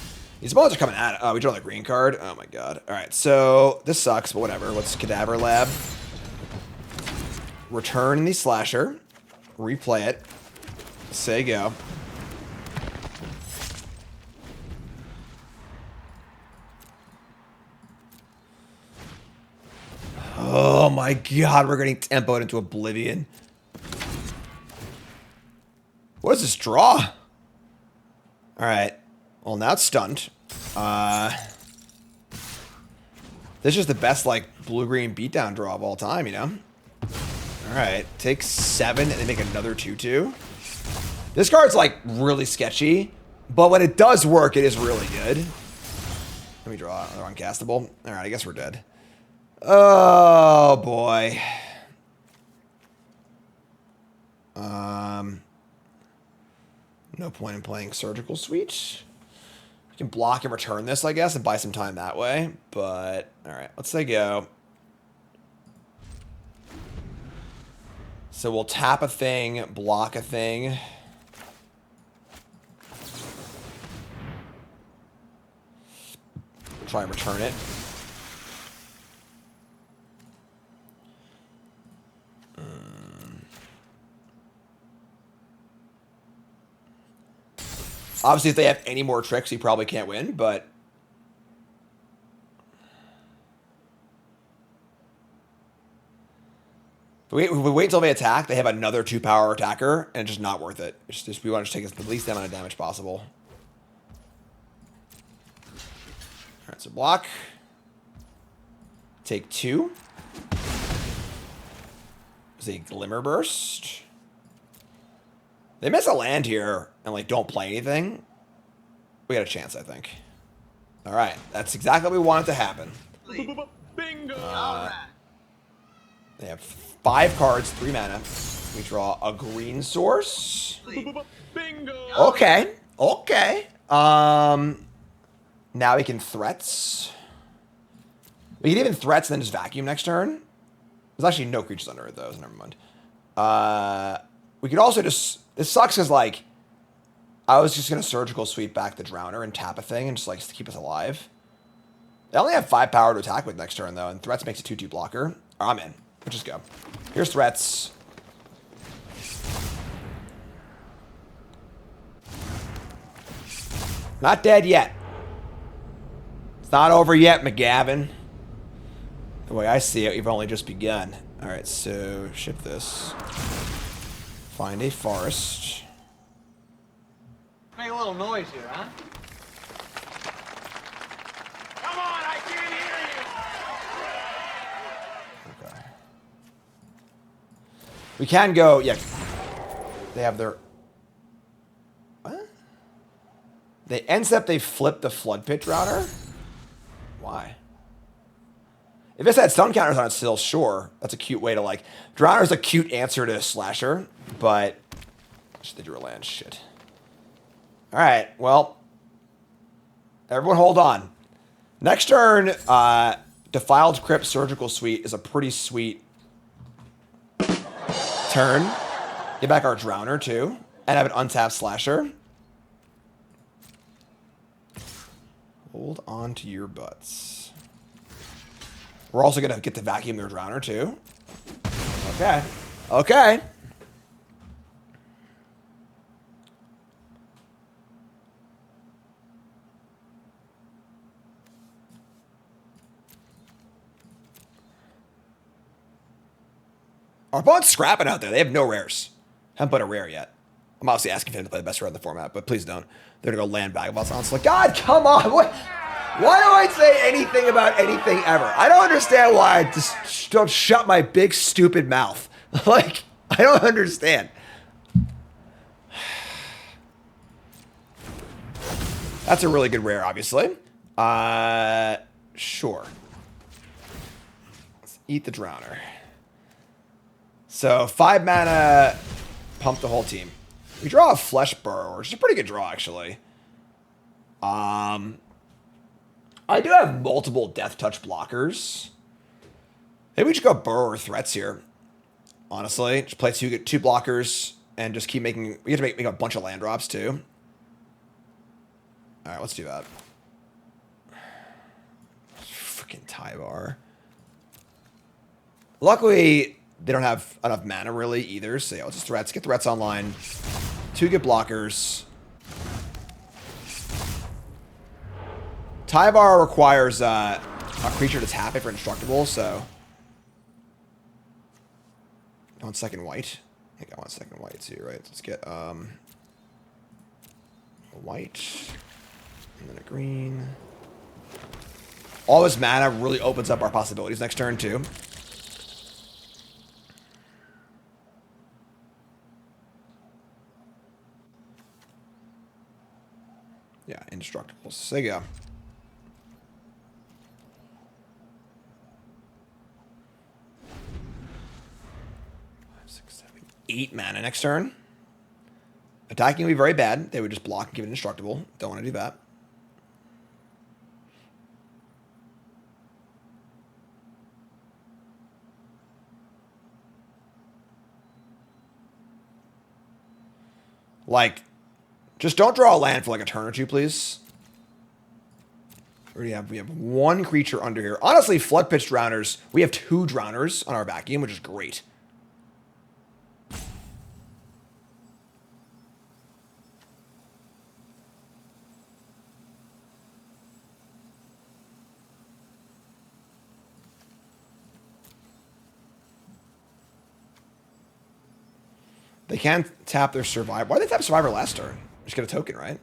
These balls are coming out. Oh, we draw the green card. Oh my god. Alright, so this sucks, but whatever. Let's Cadaver Lab. Return the Slasher. Replay it. Say go. Oh my god, we're getting tempoed into oblivion. What is this draw? Alright. Well, now it's stunned. This is the best, like, blue-green beatdown draw of all time, you know? Alright. Take 7 and they make another 2-2. This card's, like, really sketchy. But when it does work, it is really good. Let me draw another uncastable. Alright, I guess we're dead. Oh, boy. No point in playing Surgical Suite. You can block and return this, I guess, and buy some time that way. But, alright, let's say go. So we'll tap a thing, block a thing. Try and return it. Obviously, if they have any more tricks, he probably can't win, but... If we wait until they attack, they have another 2-power attacker, and it's just not worth it. It's just we want to take the least amount of damage possible. Alright, so block. Take 2. Is a Glimmer Burst. They miss a land here and, like, don't play anything. We got a chance, I think. All right. That's exactly what we wanted to happen. Bingo! They have 5 cards, 3 mana. We draw a green source. Bingo! Okay. Okay. Now we can threats. We can even threats and then just vacuum next turn. There's actually no creatures under it though, so never mind. We could also just... This sucks because, like, I was just going to surgical sweep back the Drowner and tap a thing and just, like, to keep us alive. They only have 5 power to attack with next turn, though, and threats makes a 2-2 blocker. I'm in. Let's just go. Here's threats. Not dead yet. It's not over yet, McGavin. The way I see it, we've only just begun. Alright, so ship this. Find a forest. Make a little noise here, huh? Come on, I can't hear you. Okay. We can go, yeah. They have their... What? They ends up they flip the Flood Pit Drowner? Why? If it's had stun counters on it still, sure. That's a cute way to, like... Drowner's a cute answer to Slasher, but... They drew a land. Shit. Alright, well... Everyone hold on. Next turn, Defiled Crypt Surgical Suite is a pretty sweet turn. Get back our Drowner, too. And have an untapped Slasher. Hold on to your butts. We're also going to get to vacuum their Drowner, too. Okay. Okay. Our opponent's scrapping out there. They have no rares. Haven't put a rare yet. I'm obviously asking for them to play the best rare in the format, but please don't. They're going to go land Vagabonds on. It's like, God, come on. What? Why do I say anything about anything ever? I don't understand why I just don't shut my big, stupid mouth. Like, I don't understand. That's a really good rare, obviously. Sure. Let's eat the Drowner. So, 5 mana, pump the whole team. We draw a Flesh Burrower, which is a pretty good draw, actually. I do have multiple Death Touch blockers. Maybe we should go Burrower threats here. Honestly, just play two blockers and just keep making... We have to make a bunch of land drops, too. Alright, let's do that. Freaking Tyvar. Luckily... They don't have enough mana, really, either. So, yeah, let's just threats. Get threats online. 2 good blockers. Tyvar requires a creature to tap it for indestructible, so... I want second white. I think I want second white, too, right? Let's get a white. And then a green. All this mana really opens up our possibilities next turn, too. Yeah, indestructibles. So there you go. 8 mana next turn. Attacking would be very bad. They would just block and give it indestructible. Don't want to do that. Like, just don't draw a land for like a turn or two, please. We have 1 creature under here. Honestly, Flood Pitch Drowners, we have 2 Drowners on our vacuum, which is great. They can tap their Survivor. Why did they tap Survivor last turn? Just get a token, right?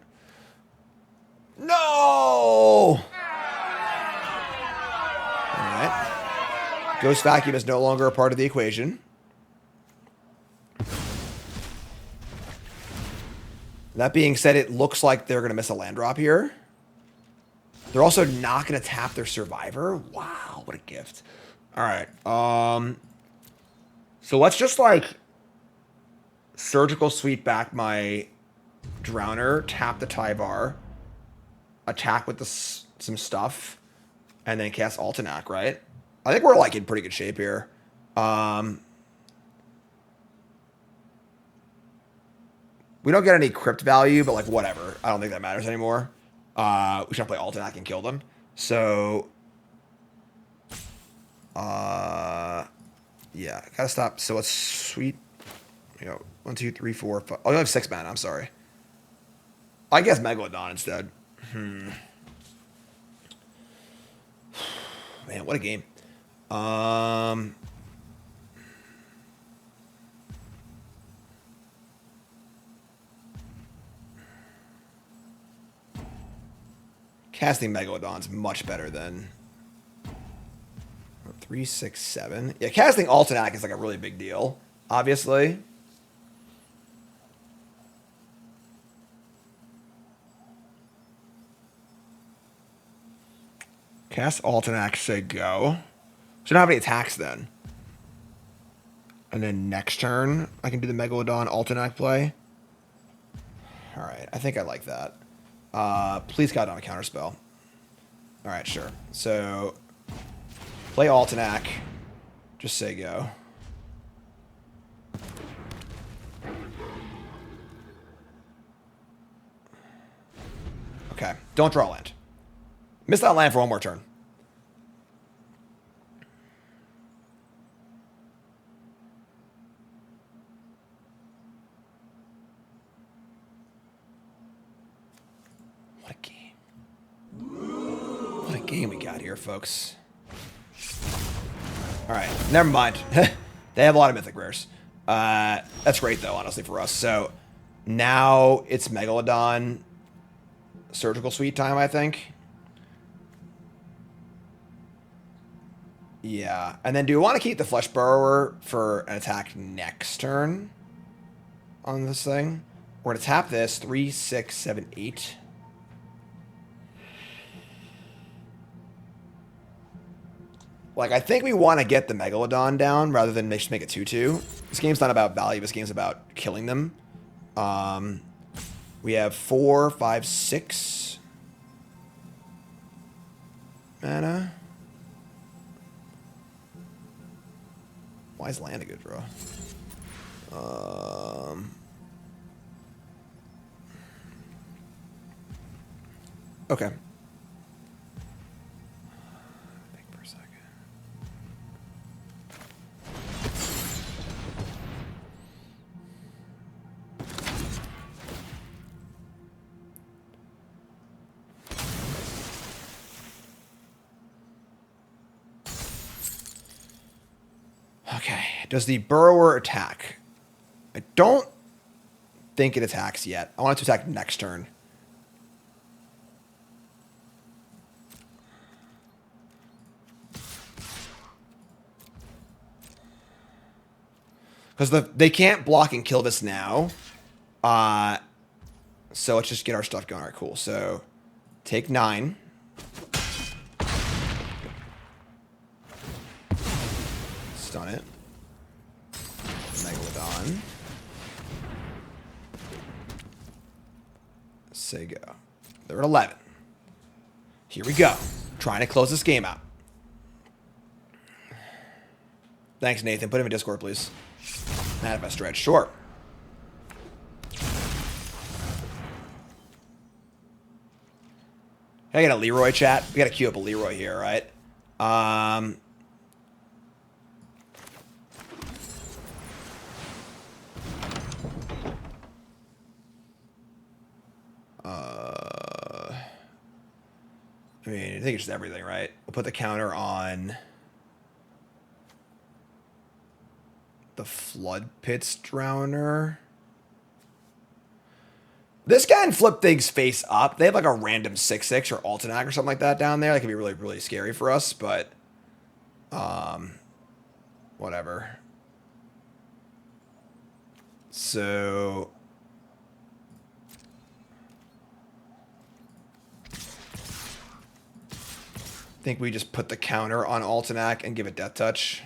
No! Alright. Ghost Vacuum is no longer a part of the equation. That being said, it looks like they're going to miss a land drop here. They're also not going to tap their Survivor. Wow, what a gift. Alright. So let's just, like, surgical sweep back my Drowner, tap the Tyvar, attack with some stuff, and then cast Altenac, right? I think we're like in pretty good shape here. We don't get any crypt value, but like whatever. I don't think that matters anymore. We should play Altenac and kill them. So, yeah, gotta stop. So let's sweet. You know, 1, 2, 3, 4, 5. Oh, you have 6 mana. I'm sorry. I guess Megalodon instead. Man, what a game. Casting Megalodon's much better than 3, 6, 7. Yeah, casting Altenac is like a really big deal, obviously. Cast Altenac, say go. So I don't have any attacks then. And then next turn, I can do the Megalodon Altenac play. Alright, I think I like that. Please God on a counterspell. Alright, sure. So, play Altenac. Just say go. Okay, don't draw land. Miss that land for one more turn. What a game. What a game we got here, folks. Alright, never mind. They have a lot of mythic rares. That's great, though, honestly, for us. So, now it's Megalodon Surgical Suite time, I think. Yeah, and then do we want to keep the Flesh Burrower for an attack next turn on this thing? We're going to tap this 3, 6, 7, 8. Like, I think we want to get the Megalodon down rather than just make it 2-2. This game's not about value. This game's about killing them. We have 4, 5, 6 mana. Why is land a good draw? Okay. Think for a second. Okay. Does the Burrower attack? I don't think it attacks yet. I want it to attack next turn. Because they can't block and kill this now. So let's just get our stuff going. All right, cool. So take 9. Stun it. Megalodon. Say go. They're at 11. Here we go. Trying to close this game out. Thanks, Nathan. Put him in Discord, please. Manifest Stretch. Sure. Can I get a Leroy chat? We gotta queue up a Leroy here, right? I mean, I think it's just everything, right? We'll put the counter on the Flood Pits Drowner. This guy can flip things face up. They have like a random 6/6 or Altenac or something like that down there. That can be really, really scary for us, but whatever. So I think we just put the counter on Altenac and give it Death Touch.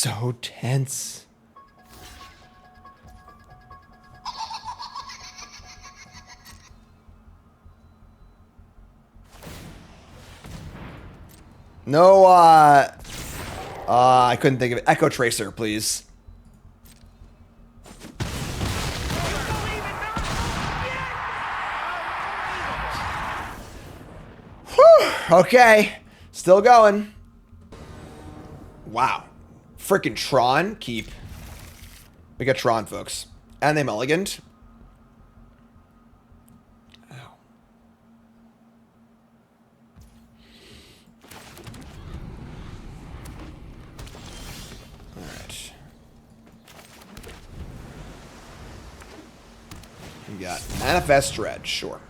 so tense. No, I couldn't think of it. Echo Tracer, please. Whew, okay, still going. Wow. Freaking Tron, keep. We got Tron, folks. And they mulliganed. Ow. Alright. We got Manifest Dread, sure.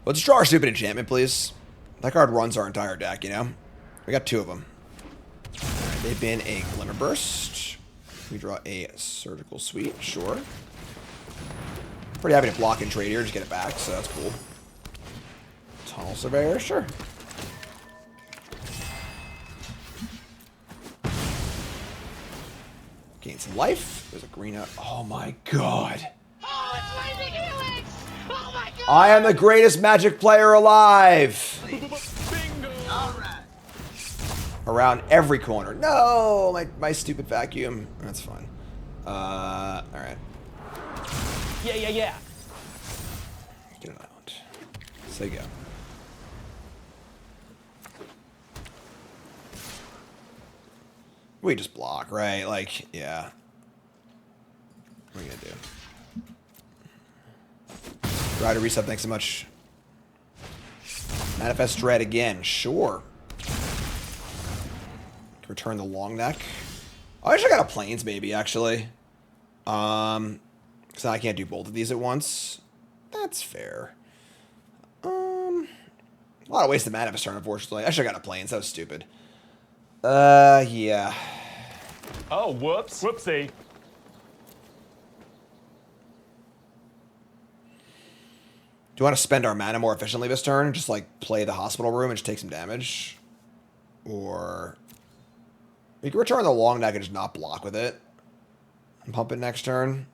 Let's draw our stupid enchantment, please. That card runs our entire deck, you know? We got 2 of them. Right, they've been a Glimmer Burst. We draw a Surgical Suite, sure. Pretty happy to block and trade here, just get it back, so that's cool. Tunnel Surveyor, sure. Gain some life. There's a green out. Oh my god. Oh, it's Lightning Helix! Oh my god! I am the greatest Magic player alive! Bingo! Alright. Around every corner. No, my stupid vacuum. That's fine. Alright. Yeah. Get an island. Say go. We just block, right? Like, yeah. What are you gonna do? Rider reset, thanks so much. Manifest Dread again, sure. Return the long neck. Oh, I actually got a planes maybe, actually. Because I can't do both of these at once. That's fair. A lot of wasted mana this turn, unfortunately. I should have got a planes. That was stupid. Yeah. Oh, whoops. Whoopsie. Do you want to spend our mana more efficiently this turn? Just like play the hospital room and just take some damage? Or we can return the long neck and just not block with it. And pump it next turn.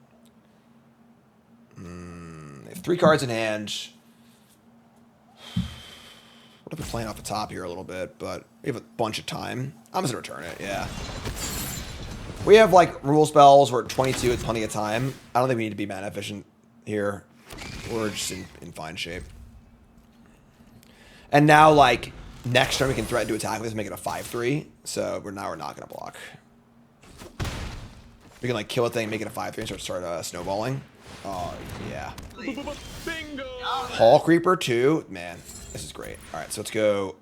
They have 3 cards in hand. What if we're playing off the top here a little bit, but we have a bunch of time. I'm just gonna return it, yeah. We have like rule spells, we're at 22 with plenty of time. I don't think we need to be mana efficient here. We're just in fine shape. And now, like, next turn we can threaten to attack with this, make it a 5-3. So we're not gonna block. We can like kill a thing, make it a 5-3, and start snowballing. Oh yeah. Bingo! Hall Creeper too. Man, this is great. All right, so let's go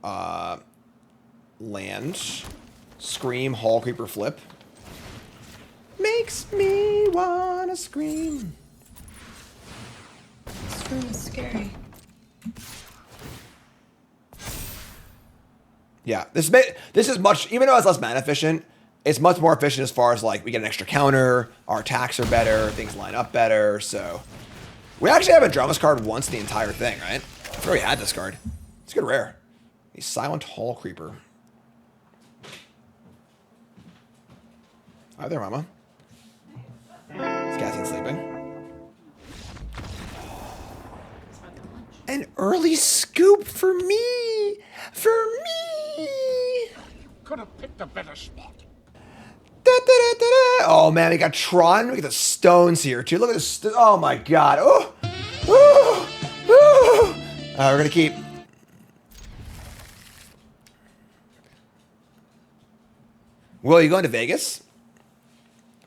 land, scream, Hall Creeper flip. Makes me wanna scream. This room is scary. Yeah, this is much, even though it's less mana efficient, it's much more efficient as far as like we get an extra counter, our attacks are better, things line up better. So we actually haven't drawn this card once the entire thing, right? I already had this card. It's good rare. A Silent Hall Creeper. Hi there, Mama. Is Cassian sleeping? An early scoop for me! For me! Could have picked a better spot. Da, da, da, da, da. Oh man, we got Tron. Look at the stones here too. Look at this. Oh my god. Oh, oh, oh. We're gonna keep. Will, you going to Vegas?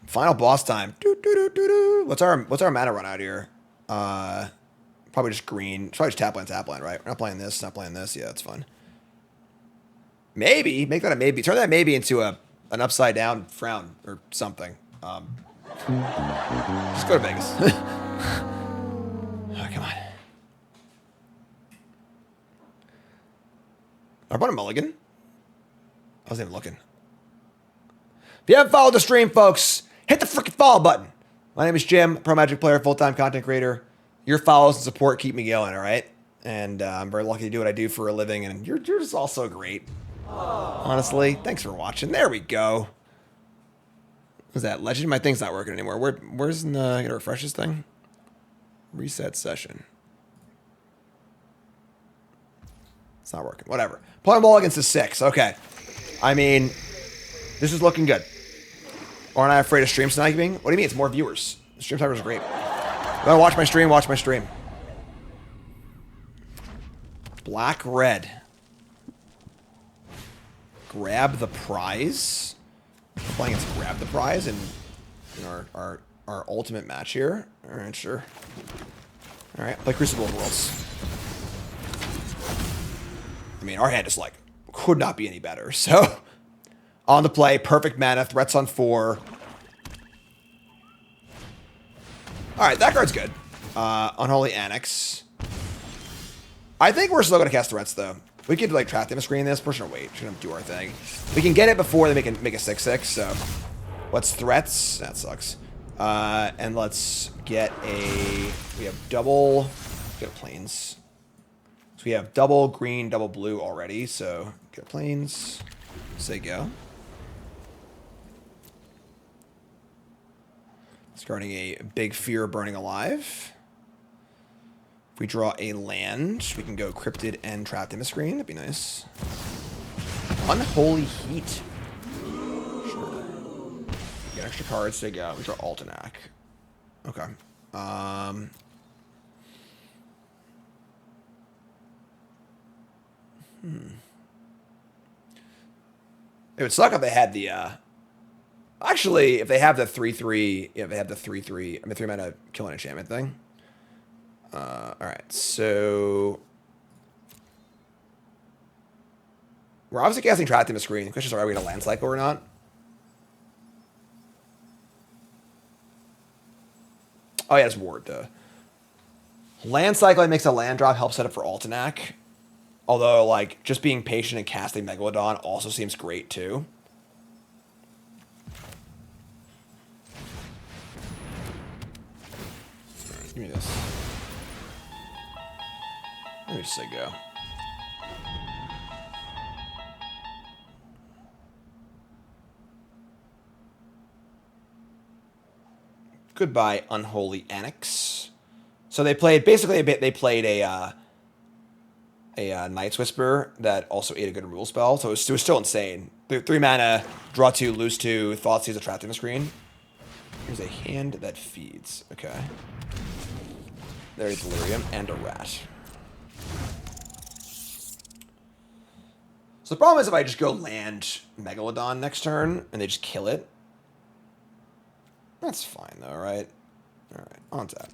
Final boss time. Doo, doo, doo, doo, doo. What's our mana run out here? Probably just green. Probably just tap land, right? We're not playing this. Not playing this. Yeah, that's fun. Maybe make that a maybe. Turn that maybe into an upside down frown or something. Just go to Vegas. Oh, come on. Our bottom mulligan? I wasn't even looking. If you haven't followed the stream, folks, hit the freaking follow button. My name is Jim, pro Magic player, full-time content creator. Your follows and support keep me going, all right? And I'm very lucky to do what I do for a living, and you're just all so great. Honestly, thanks for watching. There we go. Was that legend? My thing's not working anymore. Where's the... I gotta refresh this thing. Reset session. It's not working. Whatever. Playing ball against a 6. Okay. I mean, this is looking good. Aren't I afraid of stream sniping? What do you mean? It's more viewers. Stream snipers are great. You wanna watch my stream? Watch my stream. Black, red. Grab the prize. We're playing against grab the prize in our ultimate match here. All right, sure. All right, play Crucible of Worlds. I mean, our hand is like could not be any better. So on the play, perfect mana, threats on 4. All right, that card's good. Unholy Annex. I think we're still gonna cast threats though. We could like trap them a screen this. We're just gonna wait. We're gonna do our thing. We can get it before they make a 6/6. So what's threats? That sucks. And let's get a. We have double. Get a planes. So we have double green, double blue already. So get a planes. Say go. Starting a big fear of burning alive. If we draw a land, we can go Cryptid and Trapped in Screen. That'd be nice. Unholy Heat. Sure. Get extra cards to go. We draw Altenac. Okay. It would suck if they had the actually if they have the 3/3, if they have the 3/3, I mean 3 mana kill an enchantment thing. Alright, so we're obviously casting Trapped in the Screen. The question is, are we going to land cycle or not? Oh yeah, it's ward. Land cycling makes a land drop, help set up for Altenac. Although, like, just being patient and casting Megalodon also seems great too. Right, give me this. Let me just say go. Goodbye, Unholy Annex. So they played basically a bit. They played a Night's Whisper that also ate a good removal spell. So it was still insane. 3 mana, draw 2, lose 2. Thoughtseize a Trapped in the Screen. Here's a hand that feeds. Okay. There's Delirium and a rat. So the problem is if I just go land Megalodon next turn and they just kill it. That's fine though, right? Alright, on tap.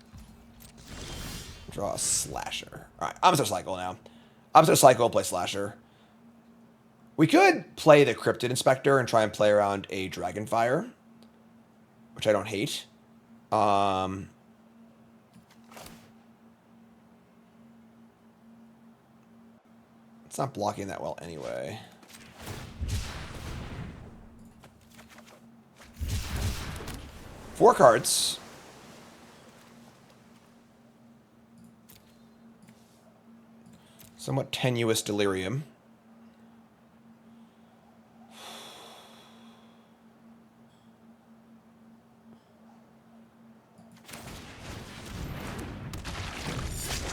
Draw a Slasher. Alright, I'm gonna cycle now. I'm gonna cycle, play Slasher. We could play the Cryptid Inspector and try and play around a Dragonfire, which I don't hate. It's not blocking that well anyway. Four cards. Somewhat tenuous Delirium.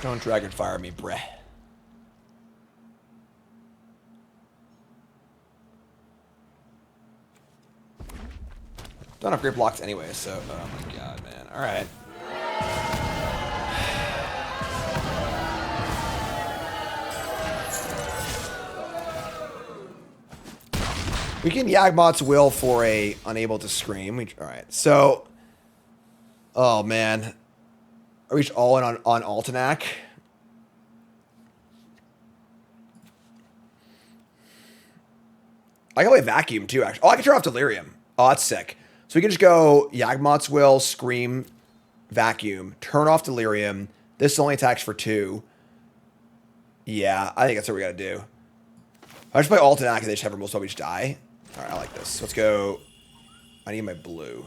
Don't Dragonfire me, breh. Don't have great blocks anyway, so... Oh my god, man. Alright. We can Yawgmoth's Will for a Unable to Scream. Alright, so... Oh, man. I reached all in on Altenac. I can play Vacuum, too, actually. Oh, I can turn off Delirium. Oh, that's sick. So we can just go Yawgmoth's Will, Scream, Vacuum, turn off Delirium. This only attacks for 2. Yeah, I think that's what we gotta do. I just play Altenac and they just have removal spell, we just die. Alright, I like this. Let's go. I need my blue.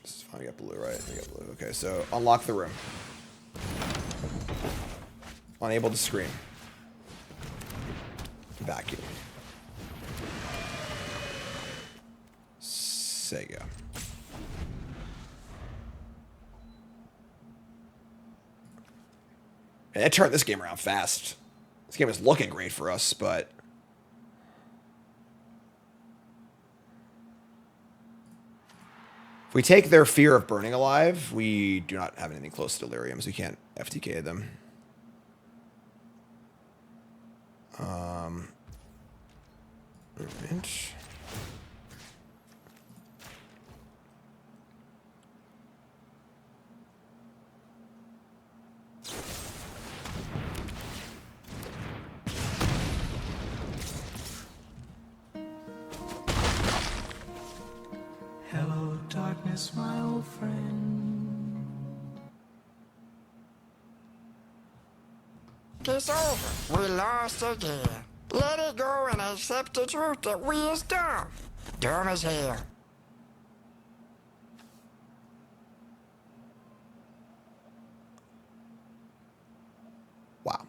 This is fine, we got blue, right? We got blue. Okay, so unlock the room. Unable to Scream. Vacuum. Sega. Man, it turned this game around fast. This game is looking great for us, but... If we take their fear of burning alive, we do not have anything close to delirium, so we can't FTK them. Movement. Hello, darkness, my old friend. It's over. We lost again. Let it go and accept the truth that we is dumb. Dumb as hell. Wow.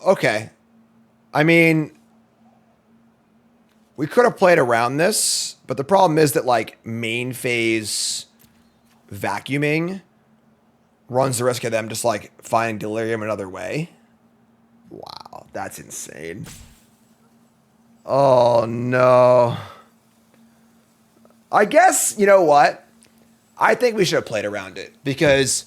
Okay. I mean, we could have played around this, but the problem is that, like, main phase vacuuming runs the risk of them just, like, finding delirium another way. Wow, that's insane. Oh, no. I guess, you know what? I think we should have played around it, because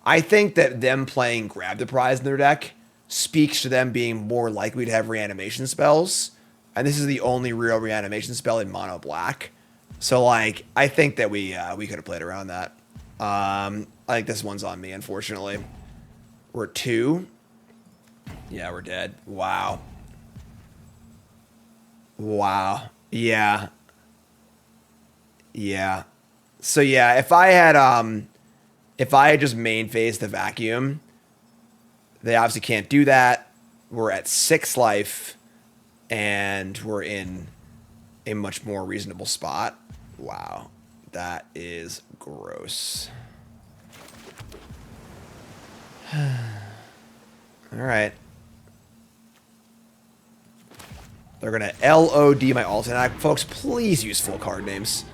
I think that them playing Grab the Prize in their deck speaks to them being more likely to have reanimation spells. And this is the only real reanimation spell in mono black. So, like, I think that we could have played around that. I think this one's on me, unfortunately. We're 2. Yeah, we're dead. Wow. Wow. Yeah. Yeah. So, yeah, if I had just main phased the vacuum, they obviously can't do that. We're at 6 life. And we're in a much more reasonable spot. Wow. That is gross. All right. They're going to LOD my alternate. Folks, please use full card names.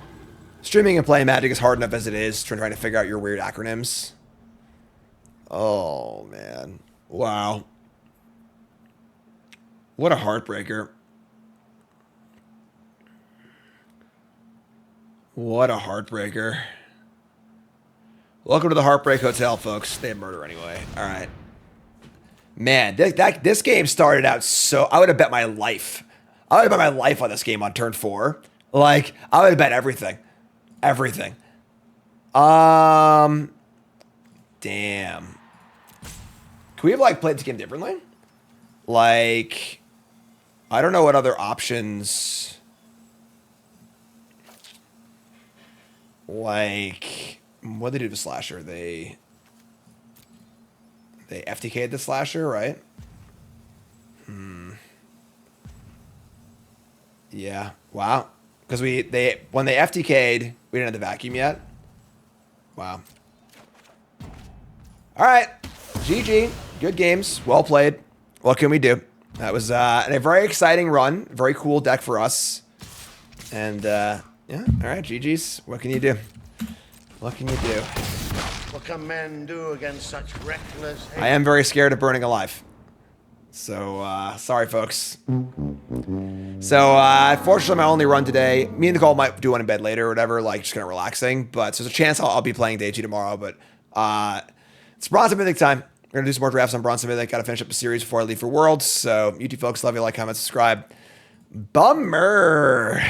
Streaming and playing Magic is hard enough as it is. Trying to figure out your weird acronyms. Oh, man. Wow. What a heartbreaker. What a heartbreaker. Welcome to the Heartbreak Hotel, folks. They have murder anyway. All right. Man, this game started out so... I would have bet my life. I would have bet my life on this game on turn 4. Like, I would have bet everything. Everything. Damn. Can we have, like, played this game differently? Like... I don't know what other options, like, what did they do to Slasher? They FTK'd the Slasher, right? Yeah. Wow. Because when they FTK'd, we didn't have the vacuum yet. Wow. All right. GG. Good games. Well played. What can we do? That was a very exciting run. Very cool deck for us. And, yeah. All right, GG's. What can you do? What can you do? What can men do against such reckless hate? I am very scared of burning alive. So, sorry, folks. So, unfortunately, my only run today. Me and Nicole might do one in bed later or whatever, like, just kind of relaxing. But so there's a chance I'll be playing Day 2 tomorrow. But it's Bronze and Mythic time. We're going to do some more drafts on Bronze and Mythic. Got to finish up the series before I leave for Worlds. So, you two folks, love you, like, comment, subscribe. Bummer.